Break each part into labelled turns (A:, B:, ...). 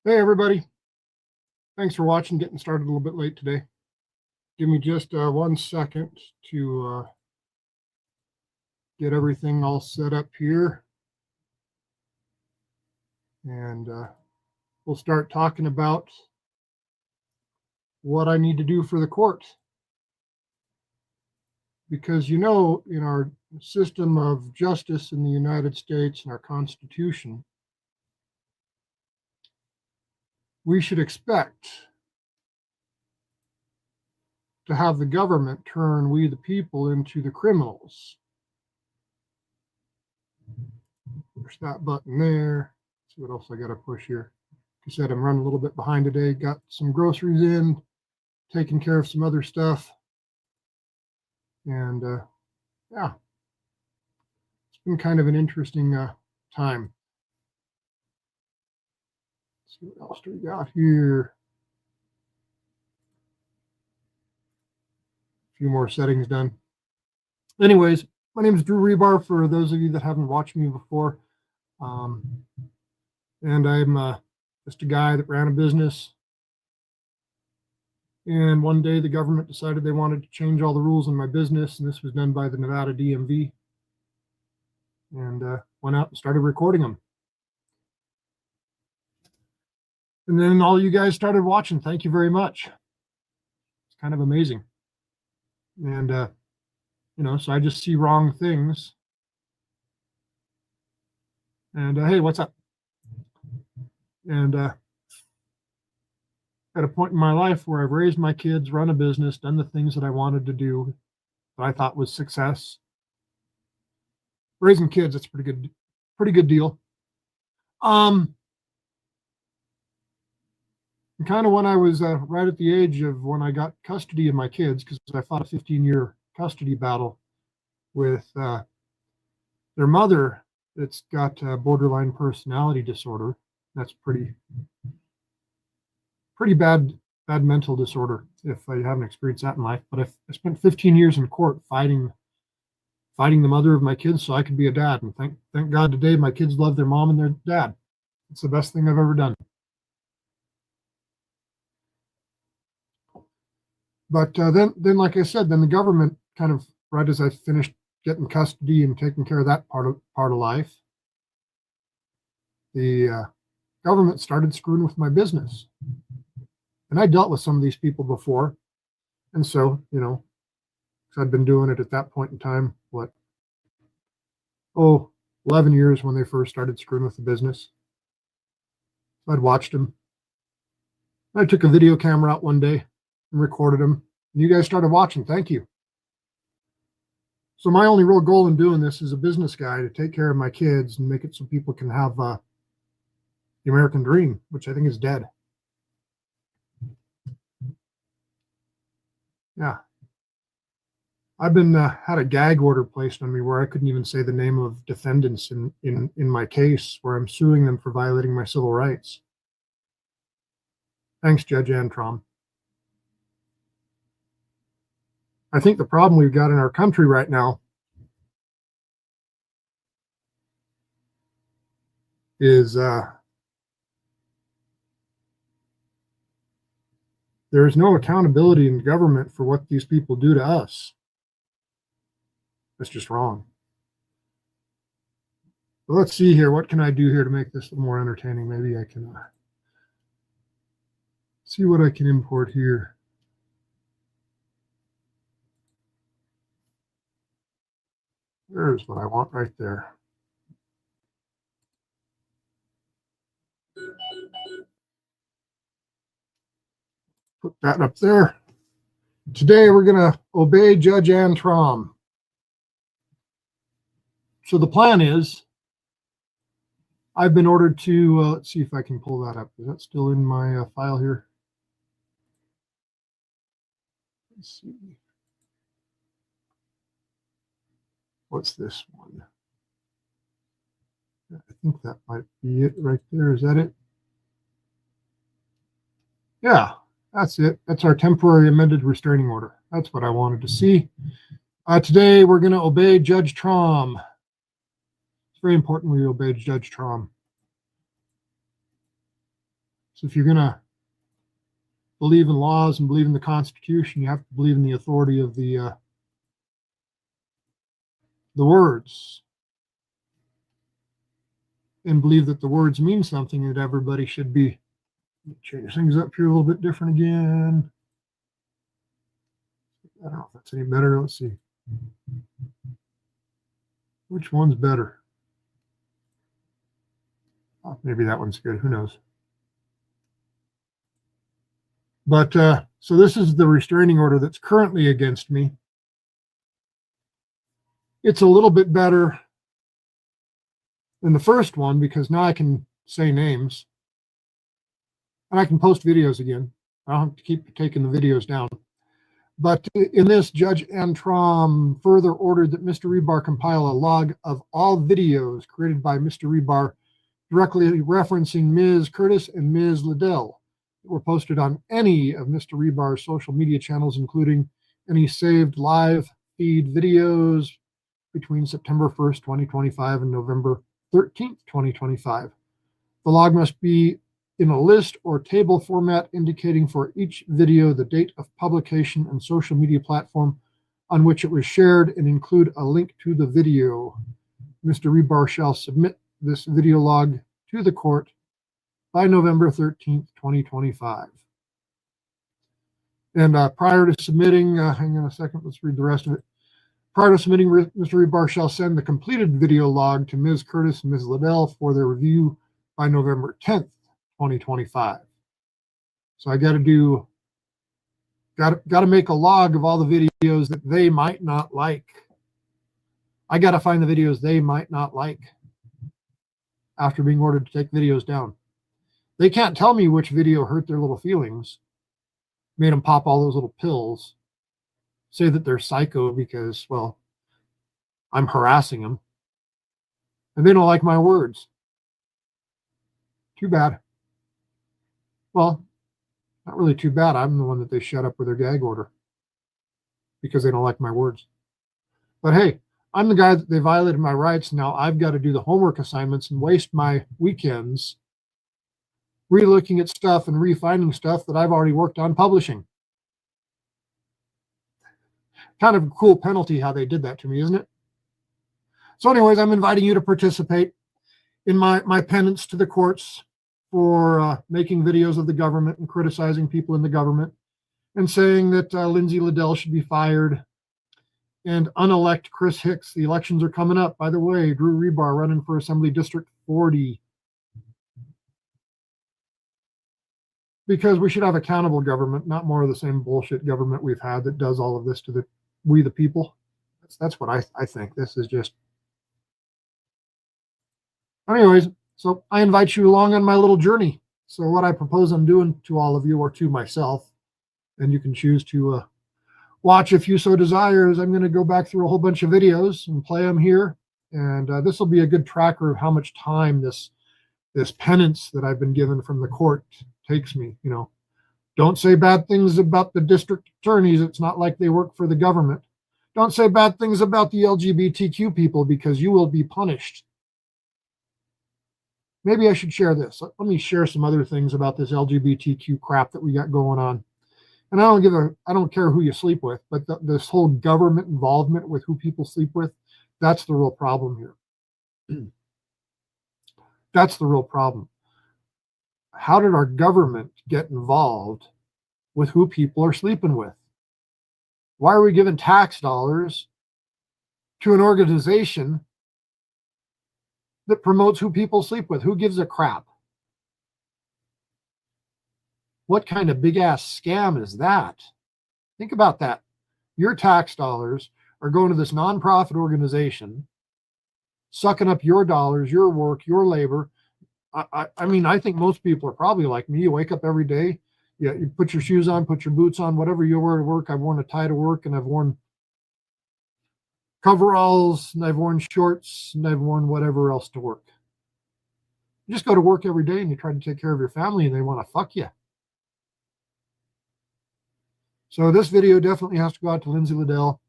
A: Hey everybody, thanks for watching. Getting started a little bit late today. Give me just 1 second to get everything all set up here, and we'll start talking about what I need to do for the court. Because in our system of justice in the United States and our Constitution, we should expect to have the government turn we the people into the criminals. Push that button there. Let's see what else I got to push here. Like I said, I'm running a little bit behind today. Got some groceries in, taking care of some other stuff. And yeah, it's been kind of an interesting time. Let's see what else do we got here. A few more settings done. Anyways, my name is Drew Rebar, for those of you that haven't watched me before. And I'm just a guy that ran a business. And one day the government decided they wanted to change all the rules in my business, and this was done by the Nevada DMV. And went out and started recording them. And then all you guys started watching. Thank you very much. It's kind of amazing. And, so I just see wrong things. And hey, what's up? And at a point in my life where I've raised my kids, run a business, done the things that I wanted to do, that I thought was success. Raising kids, it's pretty good deal. And kind of when I was right at the age of when I got custody of my kids, because I fought a 15-year custody battle with their mother that's got borderline personality disorder. That's pretty bad mental disorder, if I haven't experienced that in life. But I spent 15 years in court fighting the mother of my kids so I could be a dad. And thank God today my kids love their mom and their dad. It's the best thing I've ever done. But then, like I said, then the government kind of, right as I finished getting custody and taking care of that part of life, the government started screwing with my business. And I dealt with some of these people before. And so, because I'd been doing it at that point in time, 11 years when they first started screwing with the business. So I'd watched them. I took a video camera out one day and recorded them. And you guys started watching. Thank you. So my only real goal in doing this as a business guy, to take care of my kids and make it so people can have the American dream, which I think is dead. Yeah. I've been had a gag order placed on me where I couldn't even say the name of defendants in my case, where I'm suing them for violating my civil rights. Thanks, Judge Traum. I think the problem we've got in our country right now is there is no accountability in government for what these people do to us. That's just wrong. So let's see here. What can I do here to make this more entertaining? Maybe I can see what I can import here. There's what I want right there. Put that up there. Today we're going to obey Judge Traum. So the plan is, I've been ordered to, let's see if I can pull that up. Is that still in my file here? Let's see. What's this one? I think that might be it right there. Is that it? Yeah, that's it. That's our temporary amended restraining order. That's what I wanted to see. Today we're going to obey Judge Traum. It's very important we obey Judge Traum. So if you're going to believe in laws and believe in the Constitution, you have to believe in the authority of the words, and believe that the words mean something, that everybody should be. Change things up here a little bit different again. I don't know if that's any better. Let's see. Which one's better? Oh, maybe that one's good. Who knows? But so this is the restraining order that's currently against me. It's a little bit better than the first one because now I can say names and I can post videos again. I don't have to keep taking the videos down. But in this, Judge Traum further ordered that Mr. Rebar compile a log of all videos created by Mr. Rebar directly referencing Ms. Kertis and Ms. Liddell that were posted on any of Mr. Rebar's social media channels, including any saved live feed videos between September 1st, 2025 and November 13th, 2025. The log must be in a list or table format indicating for each video the date of publication and social media platform on which it was shared and include a link to the video. Mr. Rebar shall submit this video log to the court by November 13th, 2025. And prior to submitting, hang on a second, let's read the rest of it. Prior to submitting, Mr. Rebar shall send the completed video log to Ms. Kertis and Ms. Liddell for their review by November 10th, 2025. So I got to make a log of all the videos that they might not like. I got to find the videos they might not like after being ordered to take videos down. They can't tell me which video hurt their little feelings, made them pop all those little pills, say that they're psycho because, well, I'm harassing them, and they don't like my words. Too bad. Well, not really too bad. I'm the one that they shut up with their gag order because they don't like my words. But hey, I'm the guy that they violated my rights. Now I've got to do the homework assignments and waste my weekends re-looking at stuff and refining stuff that I've already worked on publishing. Kind of a cool penalty how they did that to me, isn't it? So anyways, I'm inviting you to participate in my penance to the courts for making videos of the government and criticizing people in the government and saying that Lindsay Liddell should be fired and unelect Chris Hicks. The elections are coming up. By the way, Drew Rebar running for Assembly District 40. Because we should have accountable government, not more of the same bullshit government we've had that does all of this to we the people. That's what I think. This is just... Anyways, so I invite you along on my little journey. So what I propose I'm doing to all of you, or to myself, and you can choose to watch if you so desire, is I'm going to go back through a whole bunch of videos and play them here. And this will be a good tracker of how much time this penance that I've been given from the court takes me. You know, don't say bad things about the district attorneys. It's not like they work for the government. Don't say bad things about the LGBTQ people because you will be punished. Maybe I should share this. Let me share some other things about this LGBTQ crap that we got going on. And I don't care who you sleep with, but this whole government involvement with who people sleep with, that's the real problem here. That's the real problem. How did our government get involved with who people are sleeping with? Why are we giving tax dollars to an organization that promotes who people sleep with? Who gives a crap? What kind of big ass scam is that? Think about that. Your tax dollars are going to this nonprofit organization, sucking up your dollars, your work, your labor. I mean, I think most people are probably like me. You wake up every day, you put your shoes on, put your boots on, whatever you wear to work. I've worn a tie to work, and I've worn coveralls, and I've worn shorts, and I've worn whatever else to work. You just go to work every day and you try to take care of your family, and they want to fuck you. So this video definitely has to go out to Lindsay Liddell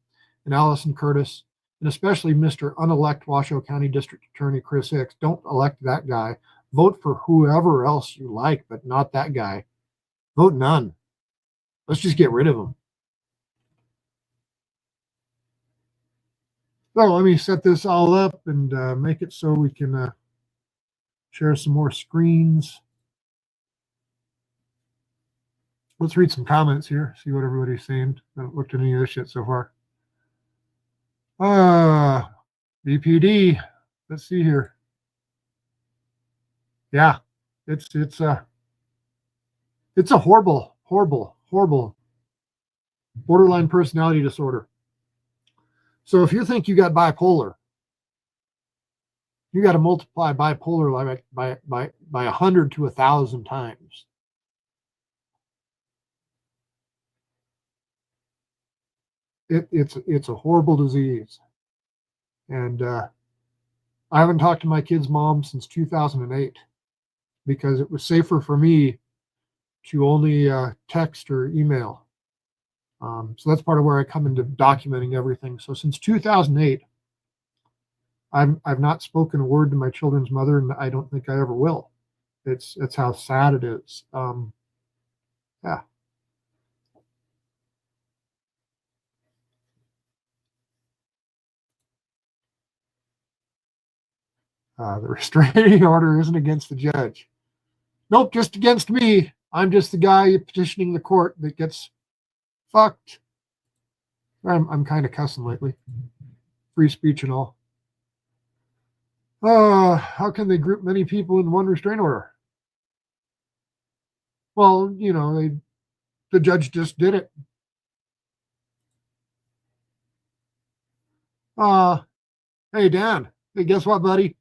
A: and Alison Kertis, and especially Mr. Unelect Washoe County District Attorney Chris Hicks. Don't elect that guy. Vote for whoever else you like, but not that guy. Vote none. Let's just get rid of him. So let me set this all up and make it so we can share some more screens. Let's read some comments here, see what everybody's saying. I haven't looked at any of this shit so far. BPD. Let's see here. Yeah, it's a horrible borderline personality disorder. So if you think you got bipolar, you got to multiply bipolar by 100 to 1,000 times. It's a horrible disease, and I haven't talked to my kid's mom since 2008 because it was safer for me to only text or email. So that's part of where I come into documenting everything. So since 2008, I've not spoken a word to my children's mother, and I don't think I ever will. It's how sad it is. Yeah. The restraining order isn't against the judge. Nope, just against me. I'm just the guy petitioning the court that gets fucked. I'm kind of cussing lately. Free speech and all. How can they group many people in one restraining order? Well, you know, the judge just did it. Hey, Dan. Hey, guess what, buddy?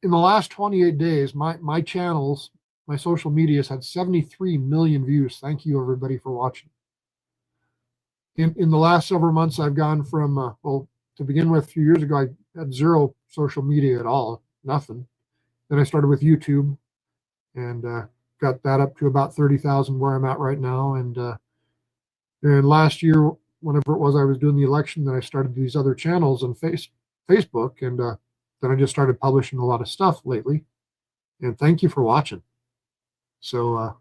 A: In the last 28 days, my channels, my social medias had 73 million views. Thank you, everybody, for watching. In the last several months, I've gone from, well, to begin with, a few years ago, I had zero social media at all, nothing. Then I started with YouTube and got that up to about 30,000 where I'm at right now. And last year, whenever it was I was doing the election, then I started these other channels on Facebook, and then I just started publishing a lot of stuff lately. And thank you for watching. So,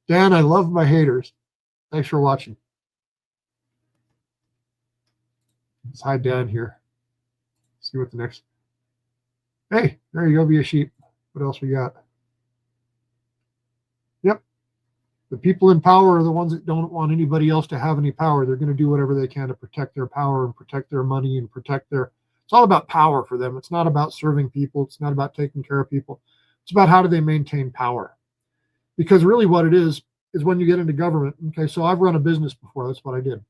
A: Dan, I love my haters. Thanks for watching. Let's hide down here. See what the next. Hey, there you go, be a sheep. What else we got? Yep. The people in power are the ones that don't want anybody else to have any power. They're going to do whatever they can to protect their power and protect their money and protect their. It's all about power for them. It's not about serving people. It's not about taking care of people. It's about how do they maintain power. Because really what it is when you get into government. Okay, so I've run a business before. That's what I did.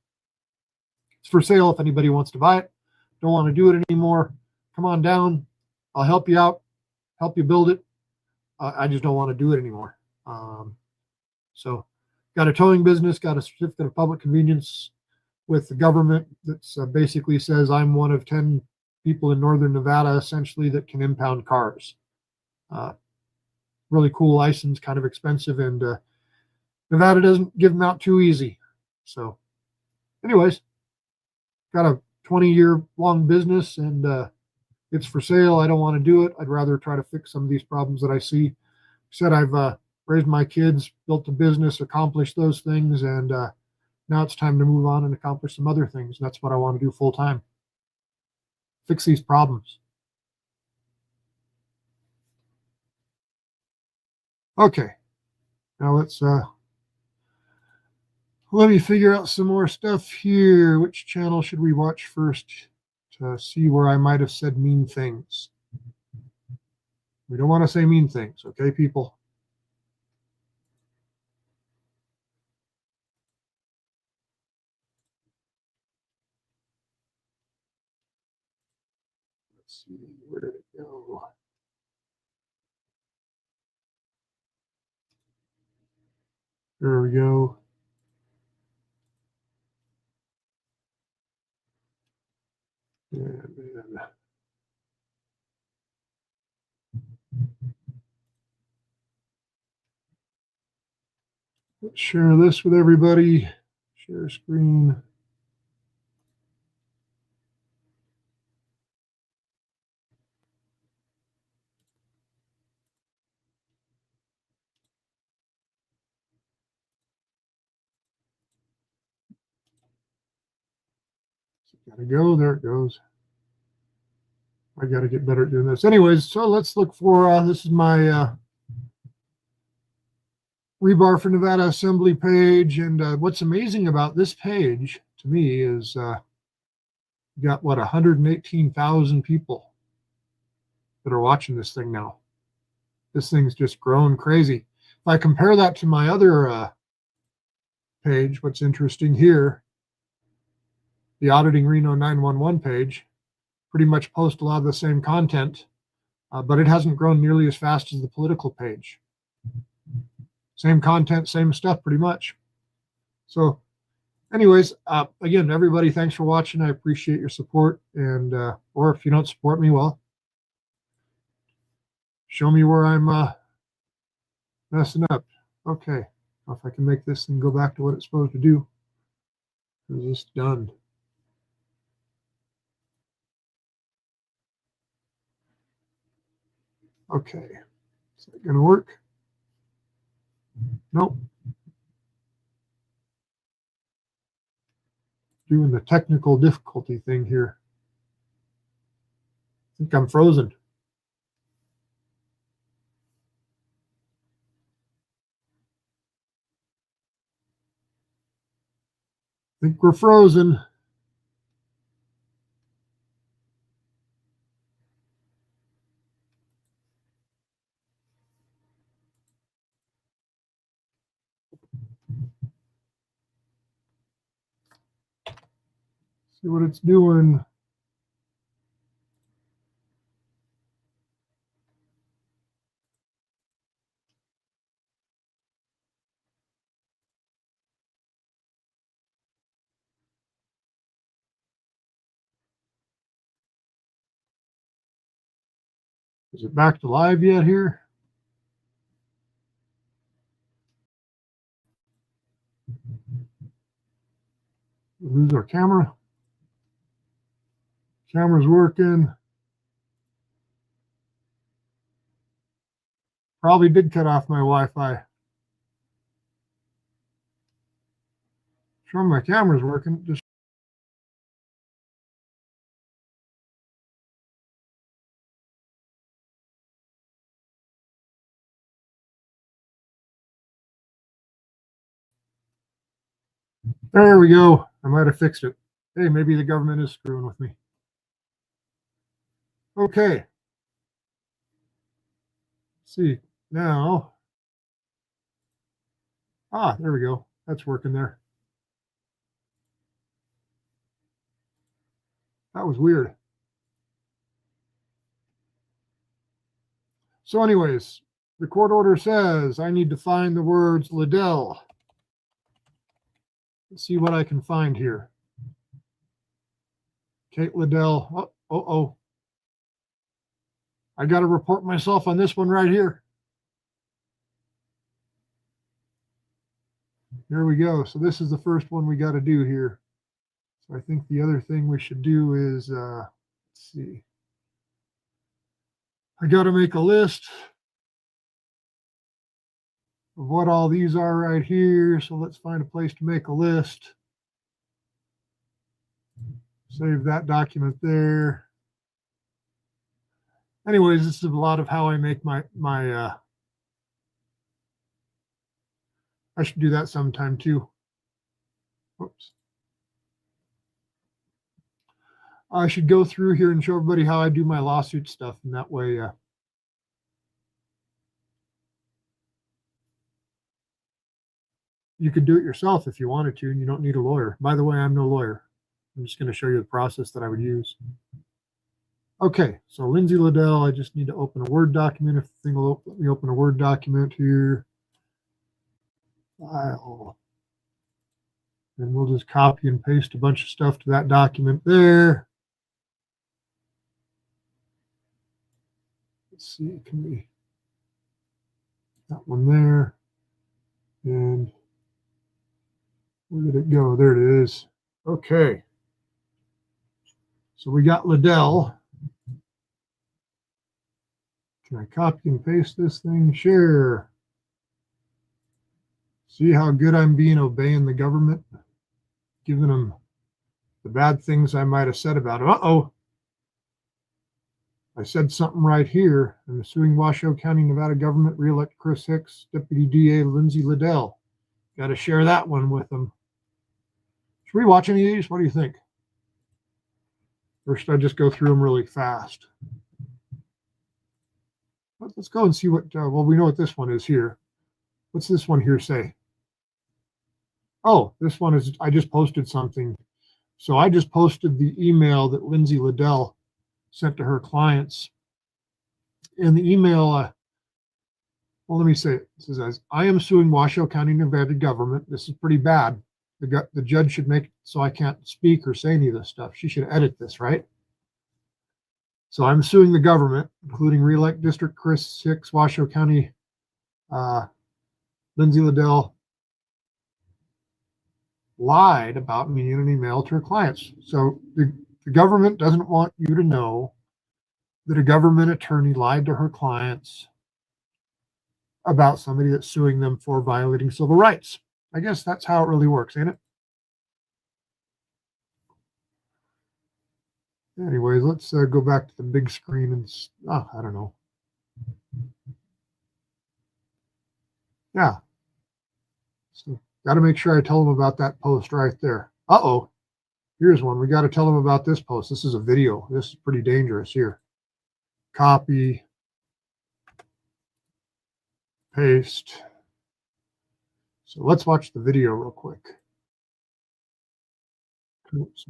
A: It's for sale if anybody wants to buy it. Don't want to do it anymore. Come on down. I'll help you out, help you build it. I just don't want to do it anymore. So got a towing business, got a certificate of public convenience with the government that basically says I'm one of 10 people in northern Nevada, essentially, that can impound cars. Really cool license, kind of expensive, and Nevada doesn't give them out too easy. So anyways, got a 20-year long business, and it's for sale. I don't want to do it. I'd rather try to fix some of these problems that I see. Said I've raised my kids, built a business, accomplished those things, and now it's time to move on and accomplish some other things. And that's what I want to do full time. Fix these problems. Okay. Now let me figure out some more stuff here. Which channel should we watch first to see where I might have said mean things? We don't want to say mean things, okay, people? Let's see, where did it go? There we go. And let's share this with everybody. Share screen. Gotta go. There it goes. I gotta get better at doing this. Anyways, so let's look for, this is my Rebar for Nevada Assembly page. And what's amazing about this page to me is you got, what, 118,000 people that are watching this thing now. This thing's just grown crazy. If I compare that to my other page, what's interesting here, the Auditing Reno 911 page, pretty much post a lot of the same content, but it hasn't grown nearly as fast as the political page. Same content, same stuff, pretty much. So anyways, again, everybody, thanks for watching. I appreciate your support. And or if you don't support me, well, show me where I'm messing up. Okay, if I can make this thing go back to what it's supposed to do. Is this done? Okay, is that gonna work? Nope. Doing the technical difficulty thing here. I think I'm frozen. I think we're frozen. See what it's doing. Is it back to live yet here? Lose our camera. Camera's working. Probably did cut off my Wi-Fi. Sure, my camera's working. Just there we go. I might have fixed it. Hey, maybe the government is screwing with me. Okay. Let's see now. There we go. That's working there. That was weird. So anyways, the court order says I need to find the words Liddell. Let's see what I can find here. Kate Liddell. Oh. I got to report myself on this one right here. Here we go. So this is the first one we got to do here. So I think the other thing we should do is, let's see. I got to make a list of what all these are right here. So let's find a place to make a list. Save that document there. Anyways, this is a lot of how I make my I should do that sometime too. Whoops. I should go through here and show everybody how I do my lawsuit stuff, and that way you could do it yourself if you wanted to, and you don't need a lawyer. By the way, I'm no lawyer. I'm just going to show you the process that I would use. Okay, so Lindsay Liddell, I just need to open a Word document. If the thing will let me open a Word document here. File. And we'll just copy and paste a bunch of stuff to that document there. Let's see, can we, that one there. And where did it go? There it is. Okay. So we got Liddell. Can I copy and paste this thing? Share. See how good I'm being obeying the government? Giving them the bad things I might have said about him. Uh-oh. I said something right here. I'm suing Washoe County, Nevada government, re-elect Chris Hicks, Deputy DA Lindsay Liddell. Got to share that one with them. Should we watch any of these? What do you think? Or should I just go through them really fast? Let's go and see what, well, we know what this one is here. What's this one here say? Oh, this one is, I just posted something. So I just posted the email that Lindsay Liddell sent to her clients. And the email, well, let me say it. It says, I am suing Washoe County, Nevada government. This is pretty bad. The judge should make it so I can't speak or say any of this stuff. She should edit this, right? So I'm suing the government, including re-elect District Chris Hicks, Washoe County, Lindsay Liddell lied about me in an email to her clients. So the government doesn't want you to know that a government attorney lied to her clients about somebody that's suing them for violating civil rights. I guess that's how it really works, ain't it? Anyways, let's go back to the big screen and, I don't know. Yeah. So got to make sure I tell them about that post right there. Uh-oh. Here's one. We got to tell them about this post. This is a video. This is pretty dangerous here. Copy. Paste. So let's watch the video real quick. Oops.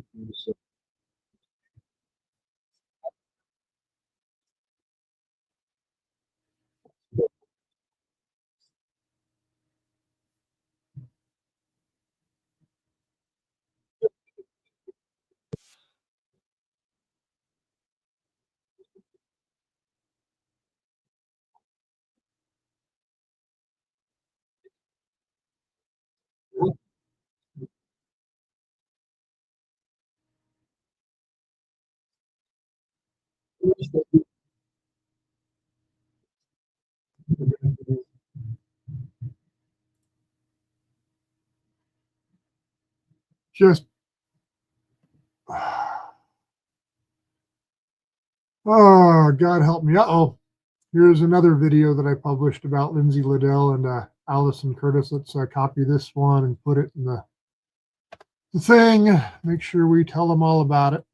A: Just, oh, God help me. Uh-oh. Here's another video that I published about Lindsay Liddell and Alison Kertis. Let's copy this one and put it in the thing. Make sure we tell them all about it.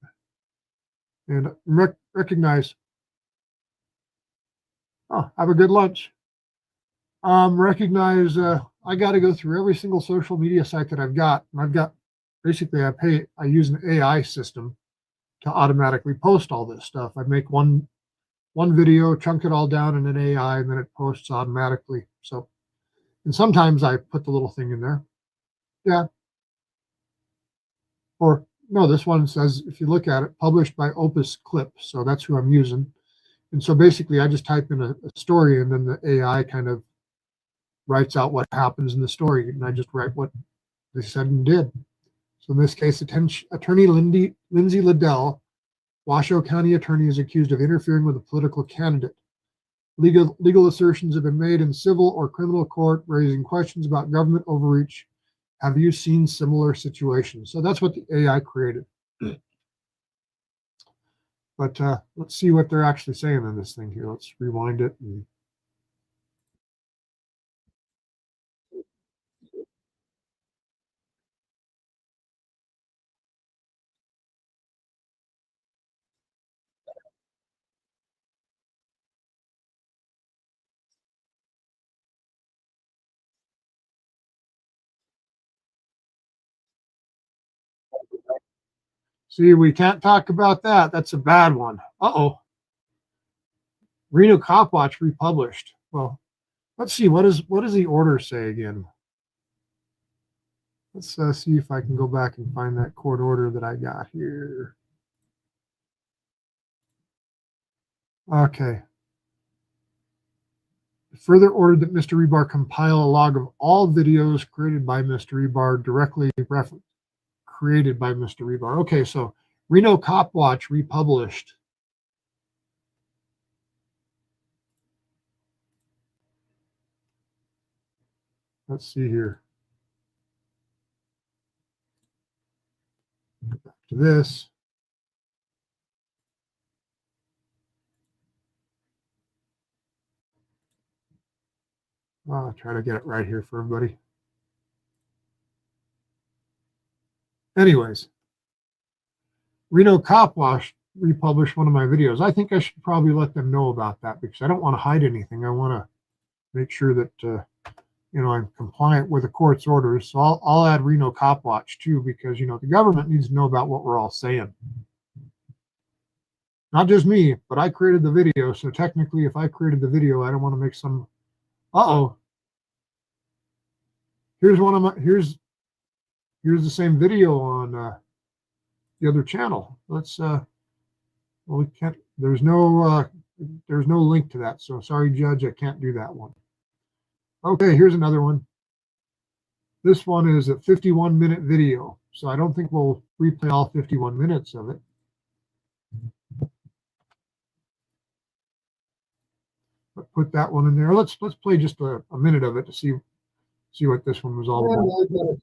A: And recognize, oh, have a good lunch. Recognize I got to go through every single social media site that I've got. And I've got, basically, I use an AI system to automatically post all this stuff. I make one video, chunk it all down in an AI, and then it posts automatically. So, and sometimes I put the little thing in there. Yeah. Or no, this one says, if you look at it, published by Opus Clip. So that's who I'm using. And so basically I just type in a story and then the AI kind of writes out what happens in the story. And I just write what they said and did. So in this case, attorney Lindsay Liddell, Washoe County attorney, is accused of interfering with a political candidate. Legal assertions have been made in civil or criminal court, raising questions about government overreach. Have you seen similar situations? So that's what the AI created. But let's see what they're actually saying in this thing here. Let's rewind it. See, we can't talk about that. That's a bad one. Uh-oh. Reno Cop Watch republished. Well, let's see. What does the order say again? Let's see if I can go back and find that court order that I got here. Okay. Further ordered that Mr. Rebar compile a log of all videos created by Mr. Rebar, directly created by Mr. Rebar. Okay, so Reno Cop Watch republished. Let's see here. to this. I'll try to get it right here for everybody. Anyways, Reno Cop Wash republished one of my videos. I think I should probably let them know about that because I don't want to hide anything. I want to make sure that I'm compliant with the court's orders. So I'll add Reno Cop Watch too, because the government needs to know about what we're all saying. Not just me, but I created the video. So technically, if I created the video, I don't want to make some. Here's one of my here's the same video on the other channel. Let's well, we can't. There's no link to that. So sorry, Judge, I can't do that one. Okay, here's another one. This one is a 51-minute video, so I don't think we'll replay all 51 minutes of it. But put that one in there. Let's play just a minute of it to see what this one was all about.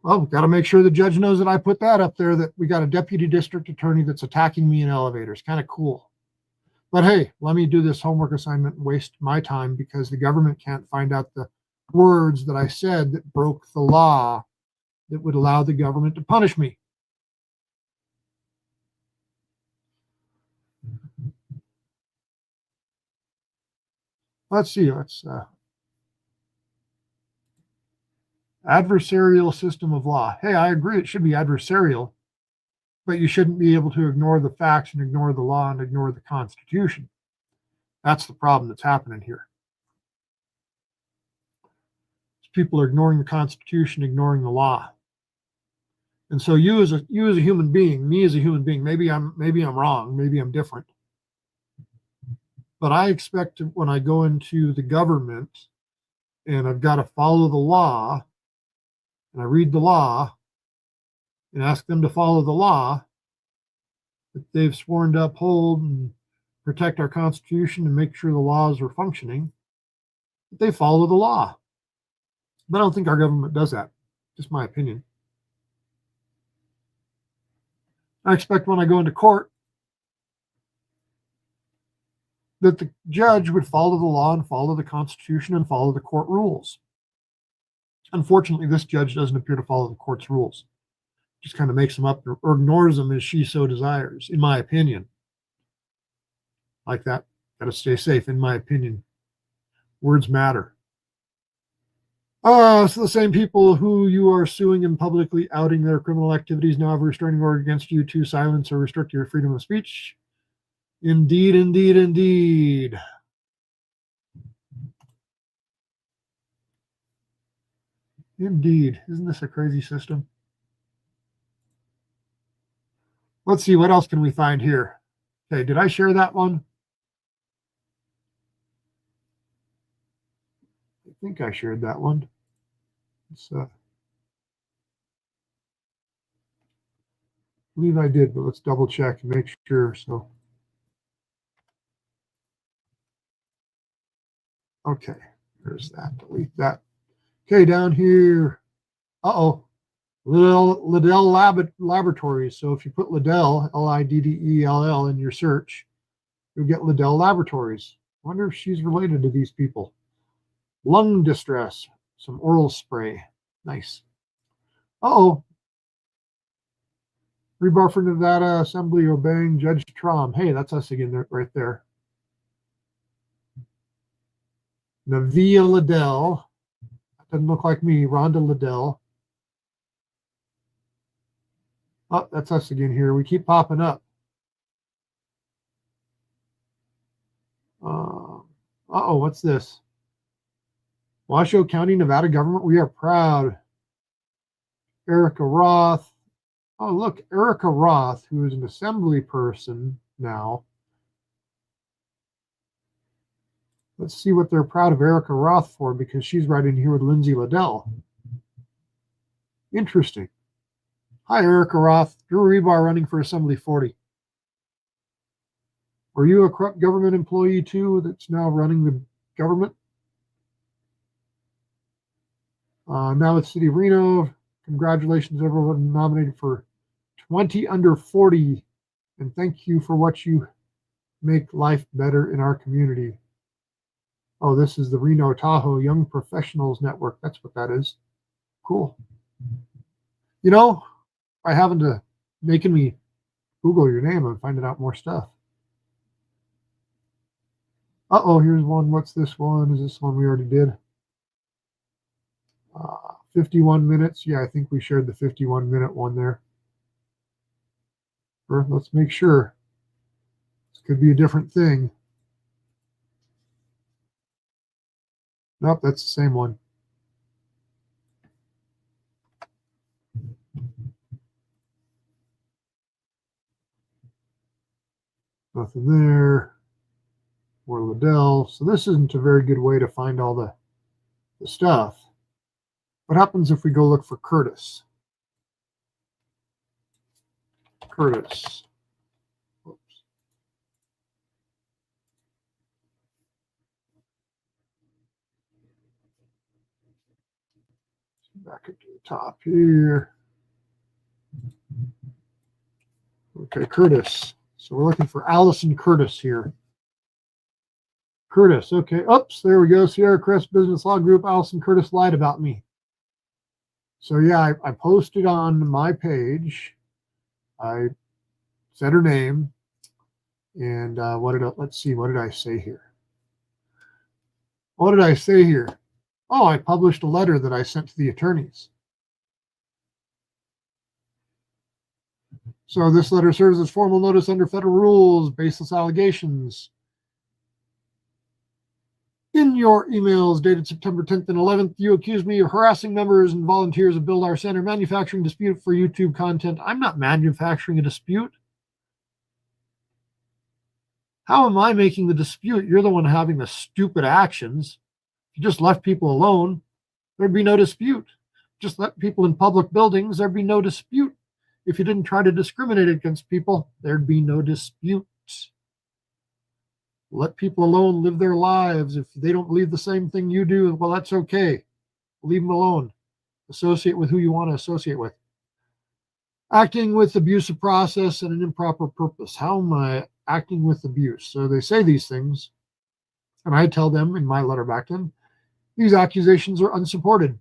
A: Well, got to make sure the judge knows that I put that up there, that we got a deputy district attorney that's attacking me in elevators. Kind of cool. But hey, let me do this homework assignment and waste my time because the government can't find out the words that I said that broke the law that would allow the government to punish me. Let's see. Adversarial system of law. Hey, I agree it should be adversarial, but you shouldn't be able to ignore the facts and ignore the law and ignore the Constitution. That's the problem that's happening here. People are ignoring the Constitution, ignoring the law. And so you as a human being, me as a human being, maybe I'm wrong, maybe I'm different. But I expect when I go into the government and I've got to follow the law, and I read the law and ask them to follow the law that they've sworn to uphold and protect our Constitution and make sure the laws are functioning, that they follow the law. But I don't think our government does that. Just my opinion. I expect when I go into court that the judge would follow the law and follow the Constitution and follow the court rules. Unfortunately, this judge doesn't appear to follow the court's rules. Just kind of makes them up or ignores them as she so desires, in my opinion. Like that. Got to stay safe, in my opinion. Words matter. So the same people who you are suing and publicly outing their criminal activities now have a restraining order against you to silence or restrict your freedom of speech. Indeed, indeed, indeed. Indeed. Isn't this a crazy system? Let's see, what else can we find here? Okay, did I share that one? I think I shared that one. I believe I did, but let's double check and make sure. So, okay, there's that. Delete that. Okay, down here. Liddell Laboratories. So if you put Liddell, Liddell, in your search, you'll get Liddell Laboratories. I wonder if she's related to these people. Lung distress, some oral spray. Nice. Rebar for Nevada Assembly obeying Judge Traum. Hey, that's us again right there. Navia Liddell. That doesn't look like me. Rhonda Liddell. Oh, that's us again here. We keep popping up. What's this? Washoe County, Nevada government. We are proud. Erica Roth, Oh, look, Erica Roth, who is an assembly person now. Let's see what they're proud of Erica Roth for, because she's right in here with Lindsay Liddell. Interesting. Hi, Erica Roth. Drew Rebar running for Assembly 40. Are you a corrupt government employee too that's now running the government? Now it's City of Reno. Congratulations, everyone nominated for 20 under 40. And thank you for what you make life better in our community. Oh, this is the Reno Tahoe Young Professionals Network. That's what that is. Cool. You know, by having to making me Google your name and finding out more stuff. Uh-oh, here's one. What's this one? Is this one we already did? 51 minutes. Yeah, I think we shared the 51-minute one there. Let's make sure. This could be a different thing. Nope, that's the same one. Nothing there. More Liddell. So this isn't a very good way to find all the stuff. What happens if we go look for Kertis? Kertis. Oops. Back up to the top here. Okay, Kertis. So we're looking for Alison Kertis here. Kertis, okay. Oops, there we go. Sierra Crest Business Law Group. Alison Kertis lied about me. So yeah, I posted on my page. I said her name. And let's see, what did I say here? What did I say here? Oh, I published a letter that I sent to the attorneys. So this letter serves as formal notice under federal rules, baseless allegations. In your emails dated September 10th and 11th, you accuse me of harassing members and volunteers of Build Our Center, manufacturing dispute for YouTube content. I'm not manufacturing a dispute. How am I making the dispute? You're the one having the stupid actions. If you just left people alone, there'd be no dispute. Just let people in public buildings, there'd be no dispute. If you didn't try to discriminate against people, there'd be no dispute. Let people alone live their lives. If they don't believe the same thing you do, well, that's okay. Leave them alone. Associate with who you want to associate with. Acting with abusive process and an improper purpose. How am I acting with abuse? So they say these things, and I tell them in my letter back to them, these accusations are unsupported.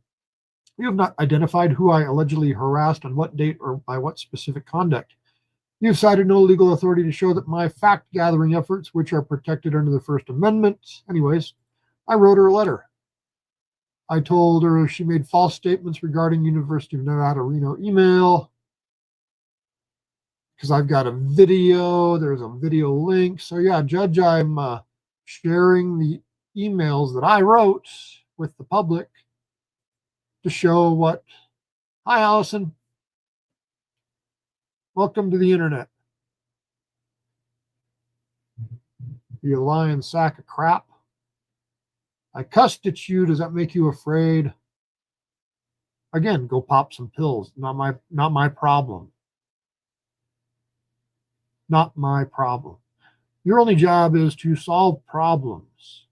A: You have not identified who I allegedly harassed, on what date, or by what specific conduct. You have cited no legal authority to show that my fact-gathering efforts, which are protected under the First Amendment. Anyways, I wrote her a letter. I told her she made false statements regarding University of Nevada, Reno email. Because I've got a video. There's a video link. So yeah, Judge, I'm sharing the emails that I wrote with the public to show what. Hi, Alison. Welcome to the internet. You lying sack of crap. I cussed at you. Does that make you afraid? Again, go pop some pills. Not my problem. Not my problem. Your only job is to solve problems.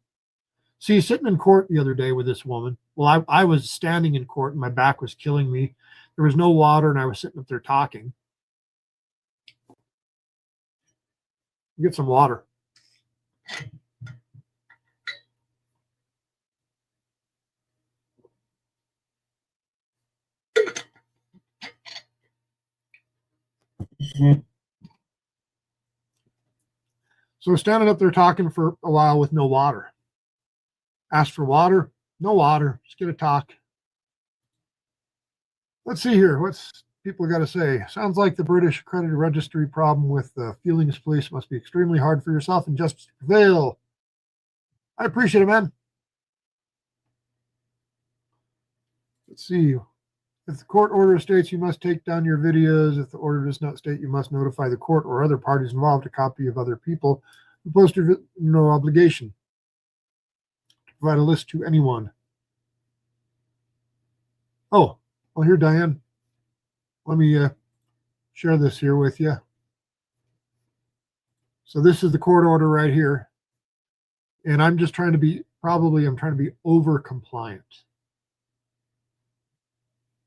A: See, sitting in court the other day with this woman, well, I was standing in court and my back was killing me. There was no water and I was sitting up there talking. Get some water. So we're standing up there talking for a while with no water. Asked for water, no water, just get a talk. Let's see here. What's people got to say? Sounds like the British accredited registry problem with the feelings police must be extremely hard for yourself and justice to prevail. I appreciate it, man. Let's see. If the court order states you must take down your videos, if the order does not state you must notify the court or other parties involved a copy of other people who posted no obligation to provide a list to anyone. Oh, well, here, Diane, let me share this here with you. So this is the court order right here. And I'm just trying to be, I'm trying to be over compliant.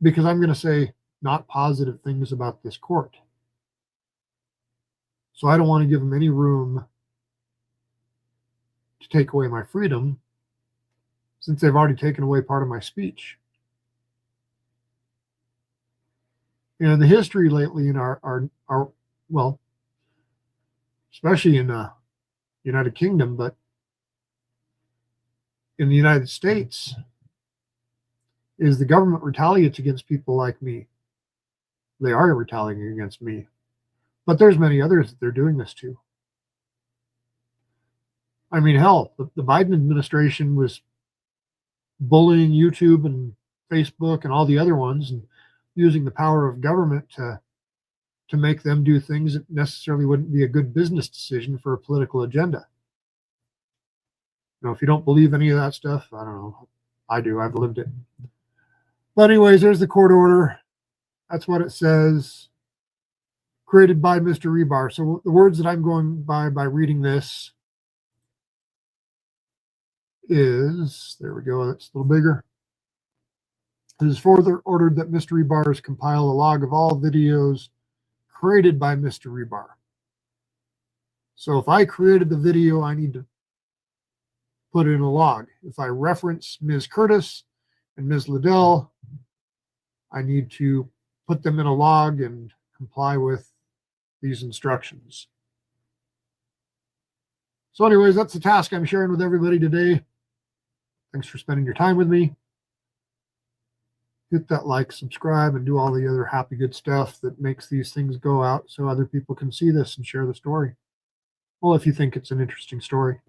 A: Because I'm going to say not positive things about this court. So I don't want to give them any room to take away my freedom, since they've already taken away part of my speech. And the history lately in our well, especially in the United Kingdom, but in the United States, is the government retaliates against people like me. They are retaliating against me. But there's many others that they're doing this to. I mean, hell, the Biden administration was bullying YouTube and Facebook and all the other ones and using the power of government to make them do things that necessarily wouldn't be a good business decision for a political agenda. You know, if you don't believe any of that stuff, I don't know. I do. I've lived it. But anyways, there's the court order. That's what it says. Created by Mr. Rebar. So the words that I'm going by reading this is, there we go, that's a little bigger. It is further ordered that Mr. Rebars compile a log of all videos created by Mr. Rebar. So if I created the video, I need to put it in a log. If I reference Ms. Kertis and Ms. Liddell, I need to put them in a log and comply with these instructions. So anyways, that's the task I'm sharing with everybody today. Thanks for spending your time with me. Hit that like, subscribe, and do all the other happy good stuff that makes these things go out so other people can see this and share the story. Well, if you think it's an interesting story.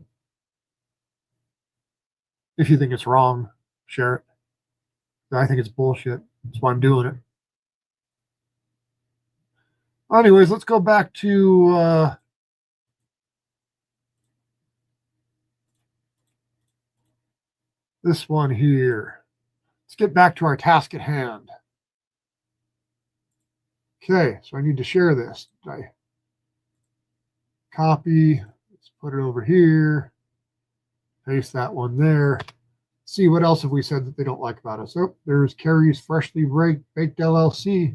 A: If you think it's wrong, share it. I think it's bullshit. That's why I'm doing it. Anyways, let's go back to this one here. Let's get back to our task at hand. Okay, so I need to share this. I copy, let's put it over here, paste that one there. See what else have we said that they don't like about us. Oh, there's Carrie's Freshly Baked LLC.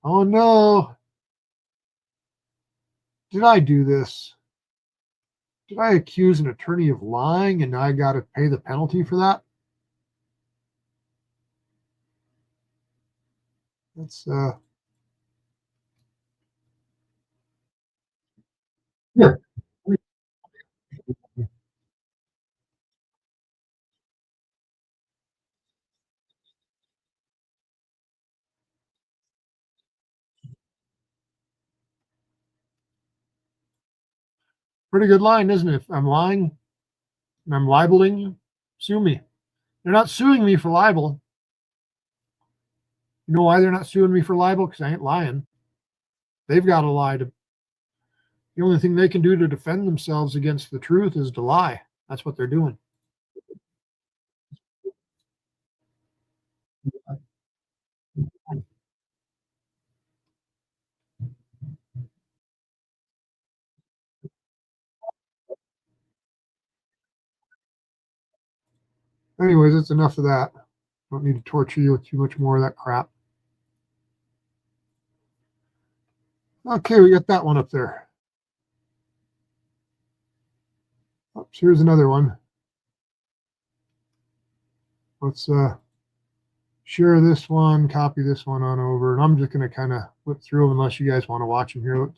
A: Oh no. Did I do this? Did I accuse an attorney of lying and now I got to pay the penalty for that? That's yeah. Pretty good line, isn't it? If I'm lying and I'm libeling you, sue me. They're not suing me for libel. You know why they're not suing me for libel? Because I ain't lying. They've got to lie. The only thing they can do to defend themselves against the truth is to lie. That's what they're doing. Anyways, it's enough of that. Don't need to torture you with too much more of that crap. Okay, we got that one up there. Oops, here's another one. Let's share this one, copy this one on over, and I'm just going to kind of whip through them unless you guys want to watch them here.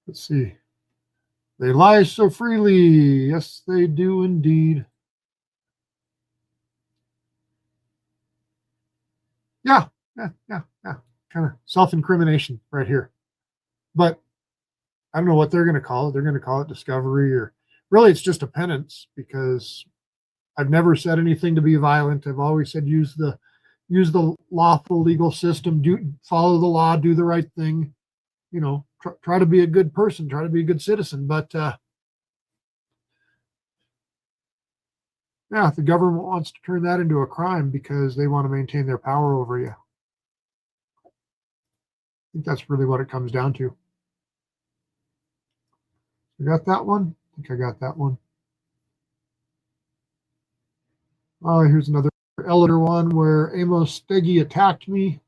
A: Let's see. They lie so freely. Yes, they do indeed. Yeah. Kind of self-incrimination right here. But I don't know what they're going to call it. They're going to call it discovery or Really, it's just a penance, because I've never said anything to be violent. I've always said use the lawful legal system, follow the law, do the right thing, try to be a good person, try to be a good citizen. But yeah, the government wants to turn that into a crime because they want to maintain their power over you. I think that's really what it comes down to. You got that one? I think I got that one. Oh, here's another Elder one where Amos Steggy attacked me.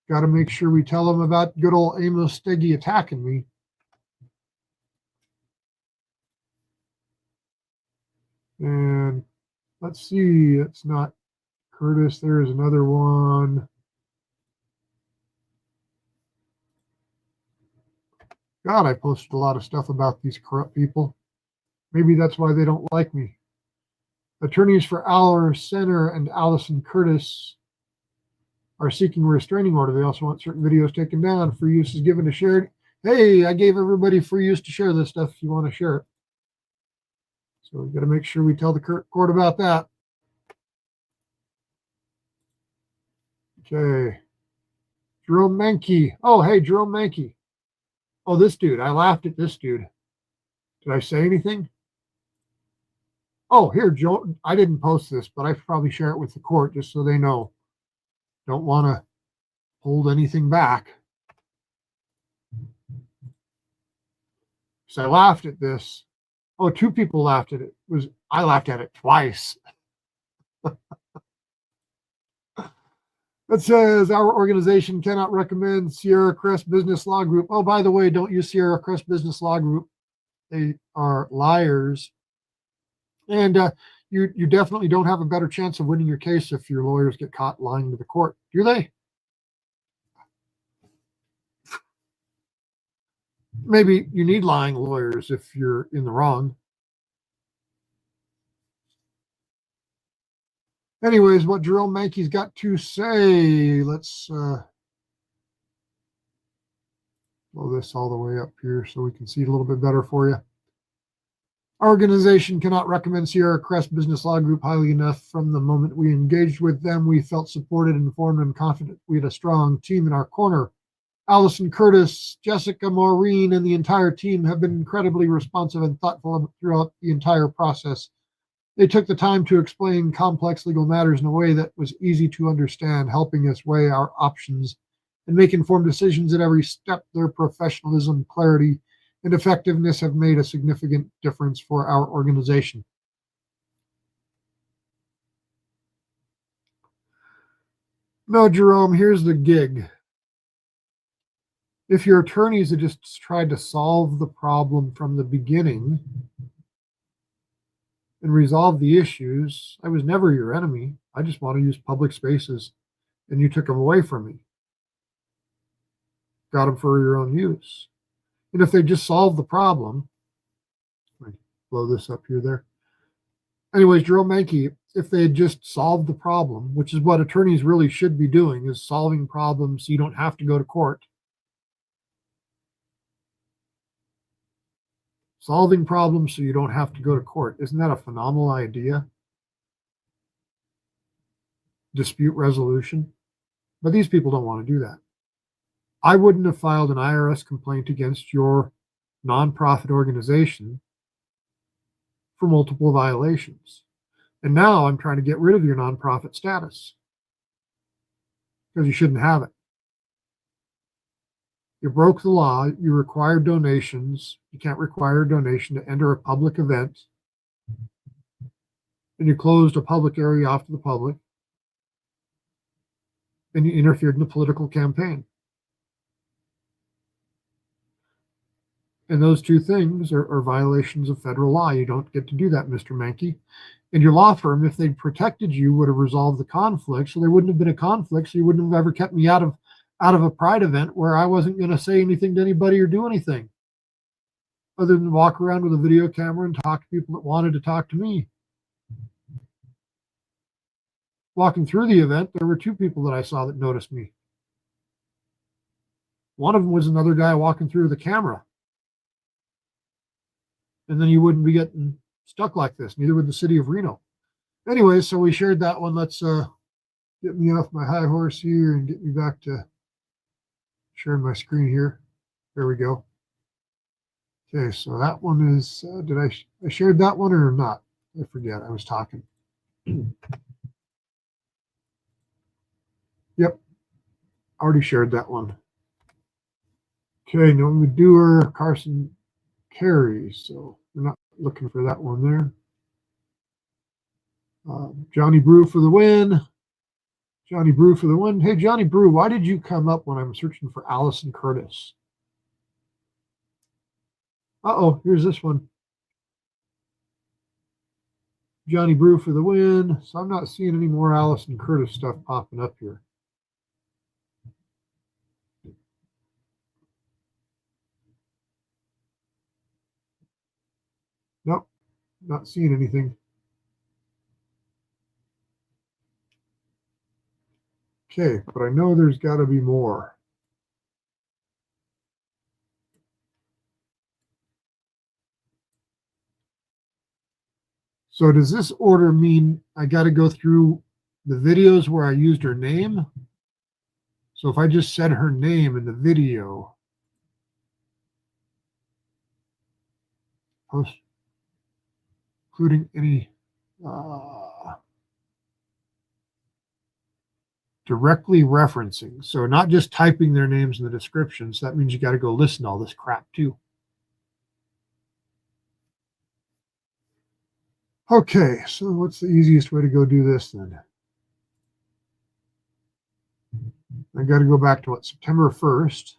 A: Got to make sure we tell him about good old Amos Steggy attacking me. And let's see, it's not Kertis. There's another one. God, I posted a lot of stuff about these corrupt people. Maybe that's why they don't like me. Attorneys for Alison and Alison Kertis are seeking a restraining order. They also want certain videos taken down. Free use is given to share. Hey, I gave everybody free use to share this stuff if you want to share it. So we've got to make sure we tell the court about that. Okay. Jerome Mankey. Oh, hey, Jerome Mankey. Oh, this dude. I laughed at this dude. Did I say anything? Oh, here, Joe. I didn't post this, but I should probably share it with the court just so they know. Don't want to hold anything back. So I laughed at this. Oh, two people laughed at it. I laughed at it twice. It says our organization cannot recommend Sierra Crest Business Law Group. Oh, by the way, don't use Sierra Crest Business Law Group. They are liars. And you definitely don't have a better chance of winning your case if your lawyers get caught lying to the court. Do they? Maybe you need lying lawyers if you're in the wrong. Anyways, what Jerome Mankey's got to say, let's blow this all the way up here so we can see it a little bit better for you. Our organization cannot recommend Sierra Crest Business Law Group highly enough. From the moment we engaged with them, we felt supported, informed, and confident. We had a strong team in our corner. Alison, Kertis, Jessica, Maureen, and the entire team have been incredibly responsive and thoughtful throughout the entire process. They took the time to explain complex legal matters in a way that was easy to understand, helping us weigh our options and make informed decisions at every step. Their professionalism, clarity, and effectiveness have made a significant difference for our organization. No, Jerome, here's the gig. If your attorneys had just tried to solve the problem from the beginning and resolve the issues, I was never your enemy. I just want to use public spaces, and you took them away from me. Got them for your own use. And if they just solved the problem, let me blow this up here there. Anyways, Jerome Mankey, if they had just solved the problem, which is what attorneys really should be doing, is solving problems so you don't have to go to court. Solving problems so you don't have to go to court. Isn't that a phenomenal idea? Dispute resolution. But these people don't want to do that. I wouldn't have filed an IRS complaint against your nonprofit organization for multiple violations. And now I'm trying to get rid of your nonprofit status because you shouldn't have it. You broke the law. You required donations. You can't require a donation to enter a public event. And you closed a public area off to the public. And you interfered in the political campaign. And those two things are violations of federal law. You don't get to do that, Mr. Mankey. And your law firm, if they'd protected you, would have resolved the conflict. So there wouldn't have been a conflict. So you wouldn't have ever kept me out of a pride event where I wasn't going to say anything to anybody or do anything other than walk around with a video camera and talk to people that wanted to talk to me. Walking through the event, there were two people that I saw that noticed me. One of them was another guy walking through with a camera. and then you wouldn't be getting stuck like this. Neither would the city of Reno. Anyway, so we shared that one. Let's get me off my high horse here and get me back to sharing my screen here. There we go. Okay, so that one is, did I shared that one or not? I forget, I was talking. Yep, already shared that one. Okay, now we do our Carson carry, so we're not looking for that one there. Johnny Brew for the win. Johnny Brew for the win. Hey, Johnny Brew, why did you come up when I'm searching for Alison Kertis? Uh-oh, here's this one. Johnny Brew for the win. So I'm not seeing any more Alison Kertis stuff popping up here. Nope, not seeing anything. Okay, but I know there's got to be more. So does this order mean I got to go through the videos where I used her name? So if I just said her name in the video, including any directly referencing, so not just typing their names in the descriptions, that means you got to go listen to all this crap too. Okay, so what's the easiest way to go do this then? I got to go back to what, September 1st.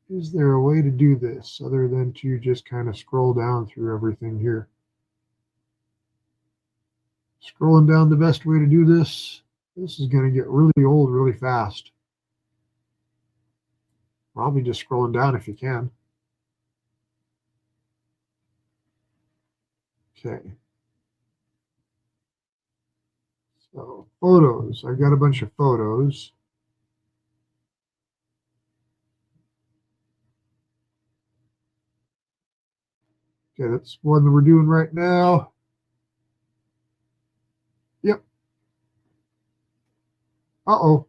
A: Is there a way to do this other than to just kind of scroll down through everything here? Scrolling down, the best way to do this. This is going to get really old really fast. Probably just scrolling down if you can. Okay. So photos. I've got a bunch of photos. Okay, that's one that we're doing right now. Yep. Uh-oh.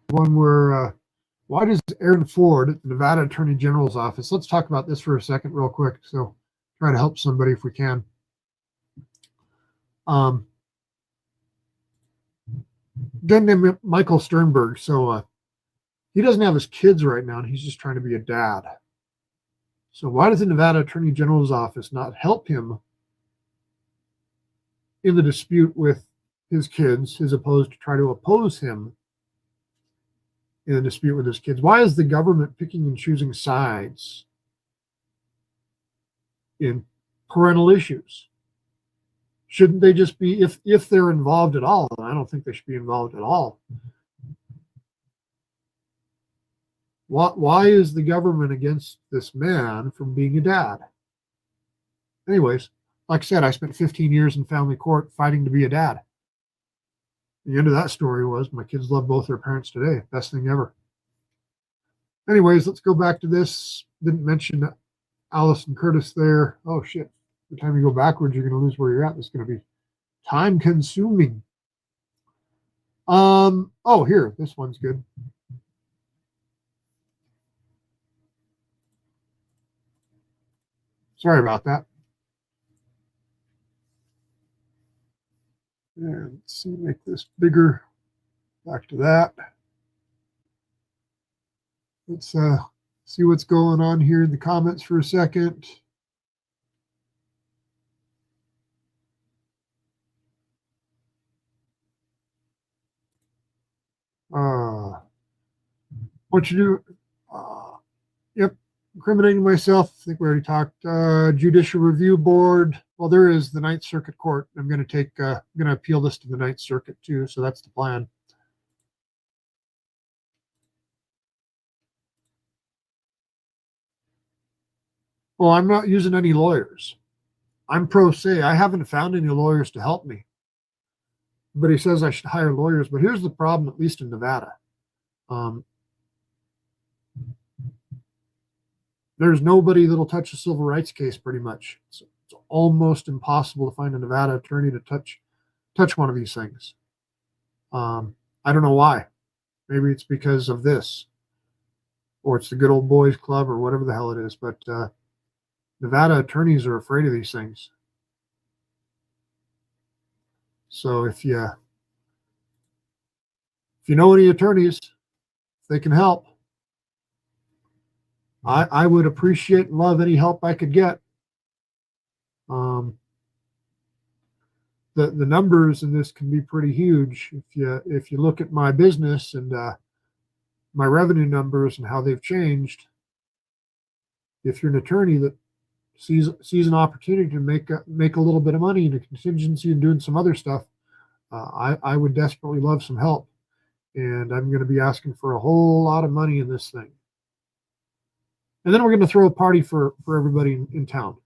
A: One where, why does Aaron Ford at the Nevada Attorney General's office, let's talk about this for a second real quick, so try to help somebody if we can. Guy named Michael Sternberg, so he doesn't have his kids right now, and he's just trying to be a dad. So why does the Nevada Attorney General's office not help him in the dispute with his kids, as opposed to try to oppose him in a dispute with his kids? Why is the government picking and choosing sides in parental issues? Shouldn't they just be, if they're involved at all? I don't think they should be involved at all. Why is the government against this man from being a dad? Anyways, like I said, I spent 15 years in family court fighting to be a dad. The end of that story was my kids love both their parents today. Best thing ever. Anyways, let's go back to this. Didn't mention Alison Kertis there. Oh, shit. Every time you go backwards, you're going to lose where you're at. It's going to be time consuming. Oh, here. This one's good. Sorry about that. And let's see, make this bigger. Back to that. Let's see what's going on here in the comments for a second. What you do? Yep, incriminating myself. I think we already talked. Judicial Review Board. Well, there is the Ninth Circuit Court. I'm going to appeal this to the Ninth Circuit too. So that's the plan. Well, I'm not using any lawyers. I'm pro se. I haven't found any lawyers to help me. But he says I should hire lawyers. But here's the problem, at least in Nevada. there's nobody that'll touch a civil rights case pretty much. It's almost impossible to find a Nevada attorney to touch one of these things. I don't know why. Maybe it's because of this, or it's the good old boys club, or whatever the hell it is. But Nevada attorneys are afraid of these things. So if you know any attorneys, if they can help, I would appreciate and love any help I could get. The numbers in this can be pretty huge. If you look at my business and my revenue numbers and how they've changed, if you're an attorney that sees an opportunity to make a little bit of money in a contingency and doing some other stuff, I would desperately love some help. And I'm going to be asking for a whole lot of money in this thing. And then we're going to throw a party for everybody in town,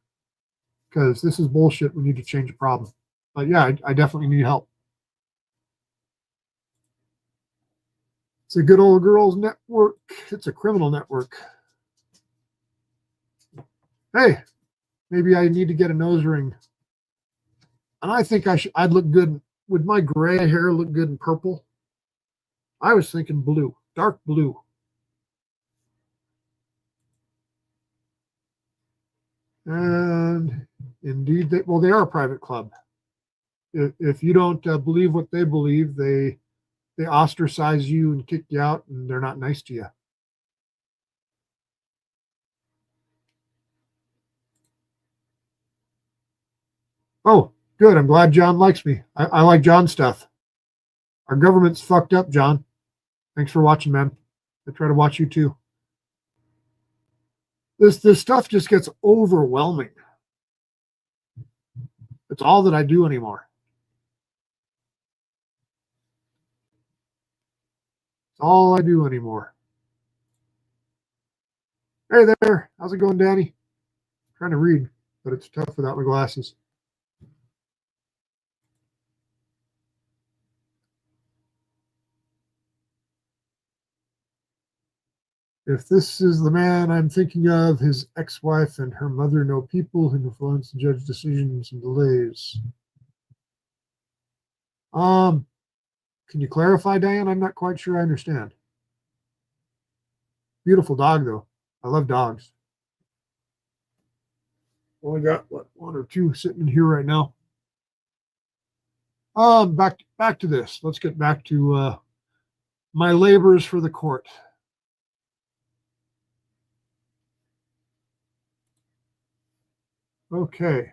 A: because this is bullshit. We need to change a problem. But yeah, I definitely need help. It's a good old girls network. It's a criminal network. Hey, maybe I need to get a nose ring. And I think I'd look good. Would my gray hair look good in purple? I was thinking blue, dark blue. And indeed, they are a private club. If you don't believe what they believe, they ostracize you and kick you out, and they're not nice to you. Oh, good. I'm glad John likes me. I like John's stuff. Our government's fucked up, John. Thanks for watching, man. I try to watch you too. This stuff just gets overwhelming. It's all that I do anymore. It's all I do anymore. Hey there. How's it going, Danny? I'm trying to read, but it's tough without my glasses. If this is the man I'm thinking of, his ex-wife and her mother know people who influence the judge's decisions and delays. Can you clarify, Diane? I'm not quite sure I understand. Beautiful dog, though. I love dogs. Only got one or two sitting in here right now. Back to this. Let's get back to my labors for the court. Okay.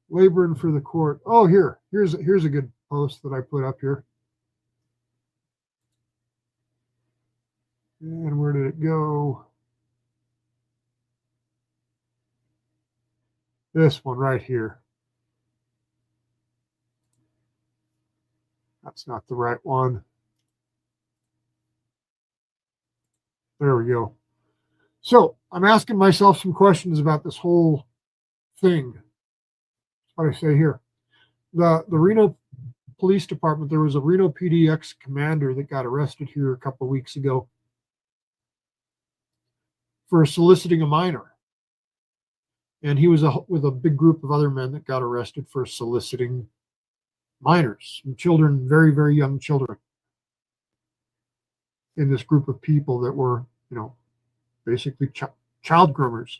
A: Laboring for the court. Oh, here's a good post that I put up here. And where did it go? This one right here. That's not the right one. There we go. So I'm asking myself some questions about this whole thing. That's what I say here. The Reno Police Department, there was a Reno PD ex-commander that got arrested here a couple of weeks ago for soliciting a minor. And he was with a big group of other men that got arrested for soliciting minors, children, very, very young children, in this group of people that were, basically child groomers.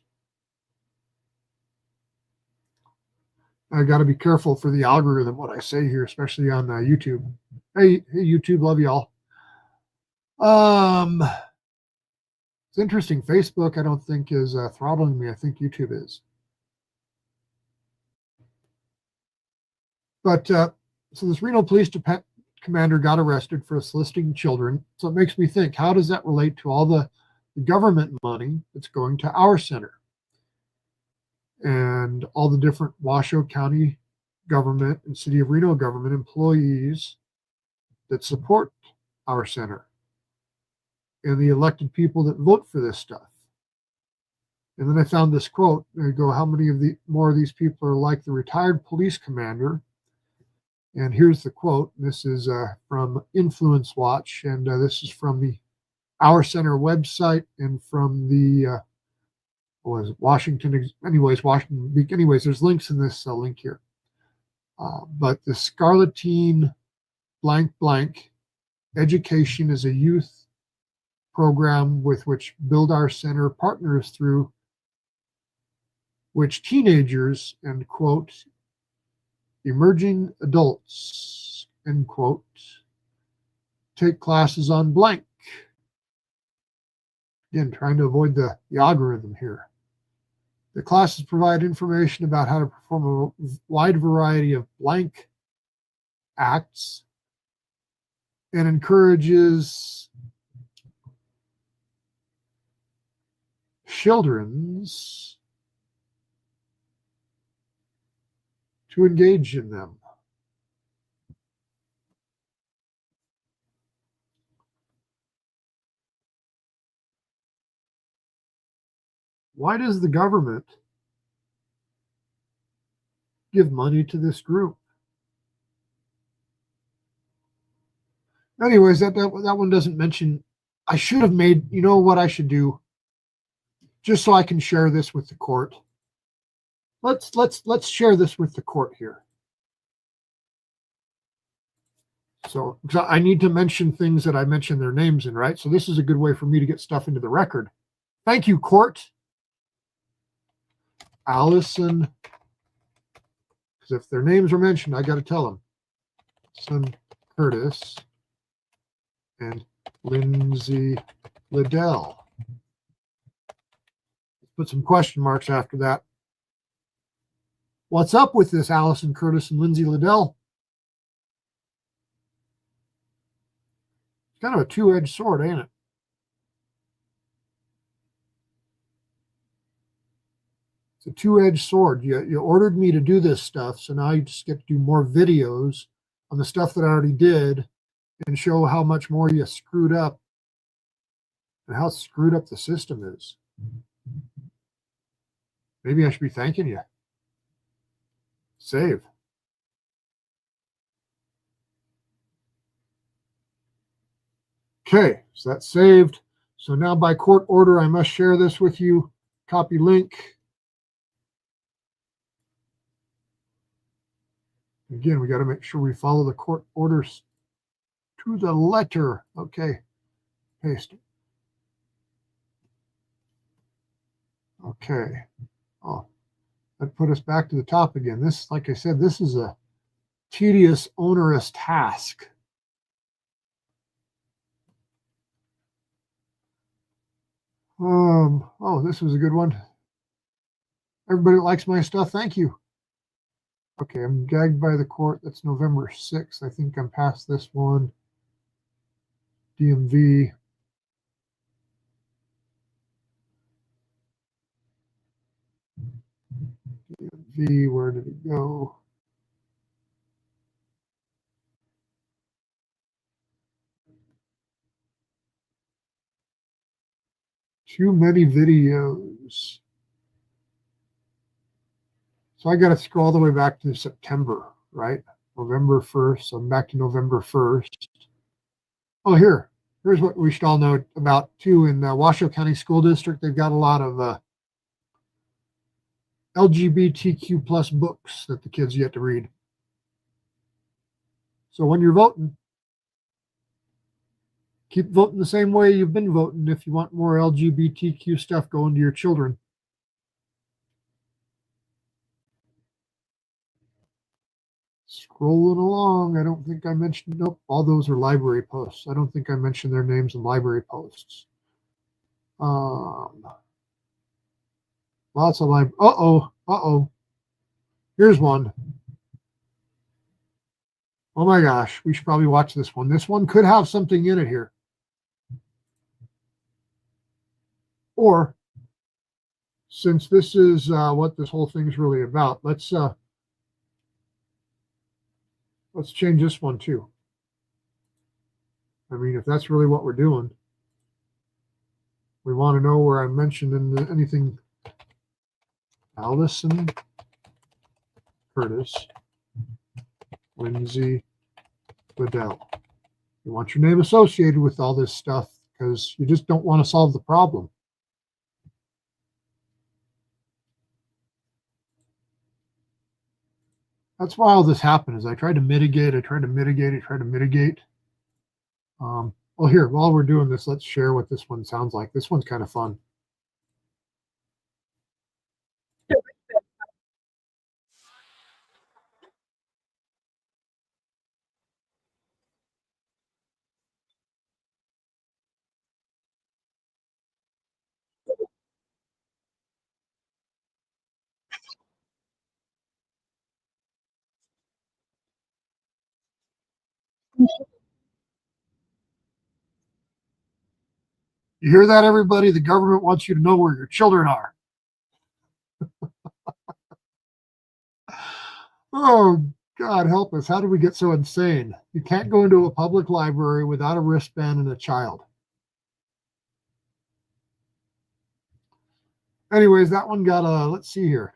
A: I got to be careful for the algorithm, what I say here, especially on YouTube. Hey, YouTube, love y'all. It's interesting. Facebook, I don't think is throttling me. I think YouTube is. But so this Reno Police Commander got arrested for soliciting children. So it makes me think, how does that relate to all the government money that's going to our center and all the different Washoe County government and City of Reno government employees that support our center and the elected people that vote for this stuff? And then I found this quote. I go, how many of more of these people are like the retired police commander? And here's the quote. This is from Influence Watch, and this is from the our center website and from the was Washington, anyways, Washington, anyways, there's links in this link here. But the Scarletine blank blank education is a youth program with which Build Our Center partners through which teenagers, end quote, emerging adults, end quote, take classes on blank. Again, trying to avoid the algorithm here. The classes provide information about how to perform a wide variety of blank acts and encourages children's to engage in them. Why does the government give money to this group? Anyways, that one doesn't mention. I should have made, you know what I should do, just so I can share this with the court. Let's share this with the court here. So I need to mention things that I mentioned their names in, right? So this is a good way for me to get stuff into the record. Thank you, court. Alison, because if their names are mentioned, I got to tell them. Son Kertis and Lindsay Liddell. Put some question marks after that. What's up with this Alison, Kertis, and Lindsay Liddell? It's kind of a two-edged sword, ain't it? It's a two-edged sword. You ordered me to do this stuff, so now you just get to do more videos on the stuff that I already did and show how much more you screwed up and how screwed up the system is. Maybe I should be thanking you. Save. Okay, so that's saved. So now by court order, I must share this with you. Copy link. Again, we got to make sure we follow the court orders to the letter. Okay, paste. Okay. Oh, that put us back to the top again. This, like I said, this is a tedious, onerous task. Oh, this was a good one. Everybody that likes my stuff, thank you. Okay, I'm gagged by the court. That's November 6th. I think I'm past this one. DMV. DMV, where did it go? Too many videos. So I got to scroll all the way back to September, right? November 1st. So I'm back to November 1st. Oh, here's what we should all know about too. In the Washoe County School District, they've got a lot of LGBTQ plus books that the kids get to read. So when you're voting, keep voting the same way you've been voting if you want more LGBTQ stuff going to your children. Scrolling along, I don't think I mentioned, nope, all those are library posts. I don't think I mentioned their names in library posts. Lots of library, here's one. Oh my gosh, we should probably watch this one. This one could have something in it here. Or, since this is what this whole thing's really about, let's change this one too. I mean, if that's really what we're doing, we want to know where I mentioned in anything. Alison, Kertis, Lindsay, Liddell. You want your name associated with all this stuff because you just don't want to solve the problem. That's why all this happened, is I tried to mitigate. Well, here, while we're doing this, let's share what this one sounds like. This one's kind of fun. You hear that, everybody? The government wants you to know where your children are. Oh, God help us. How did we get so insane? You can't go into a public library without a wristband and a child. Anyways, that one got a, let's see here.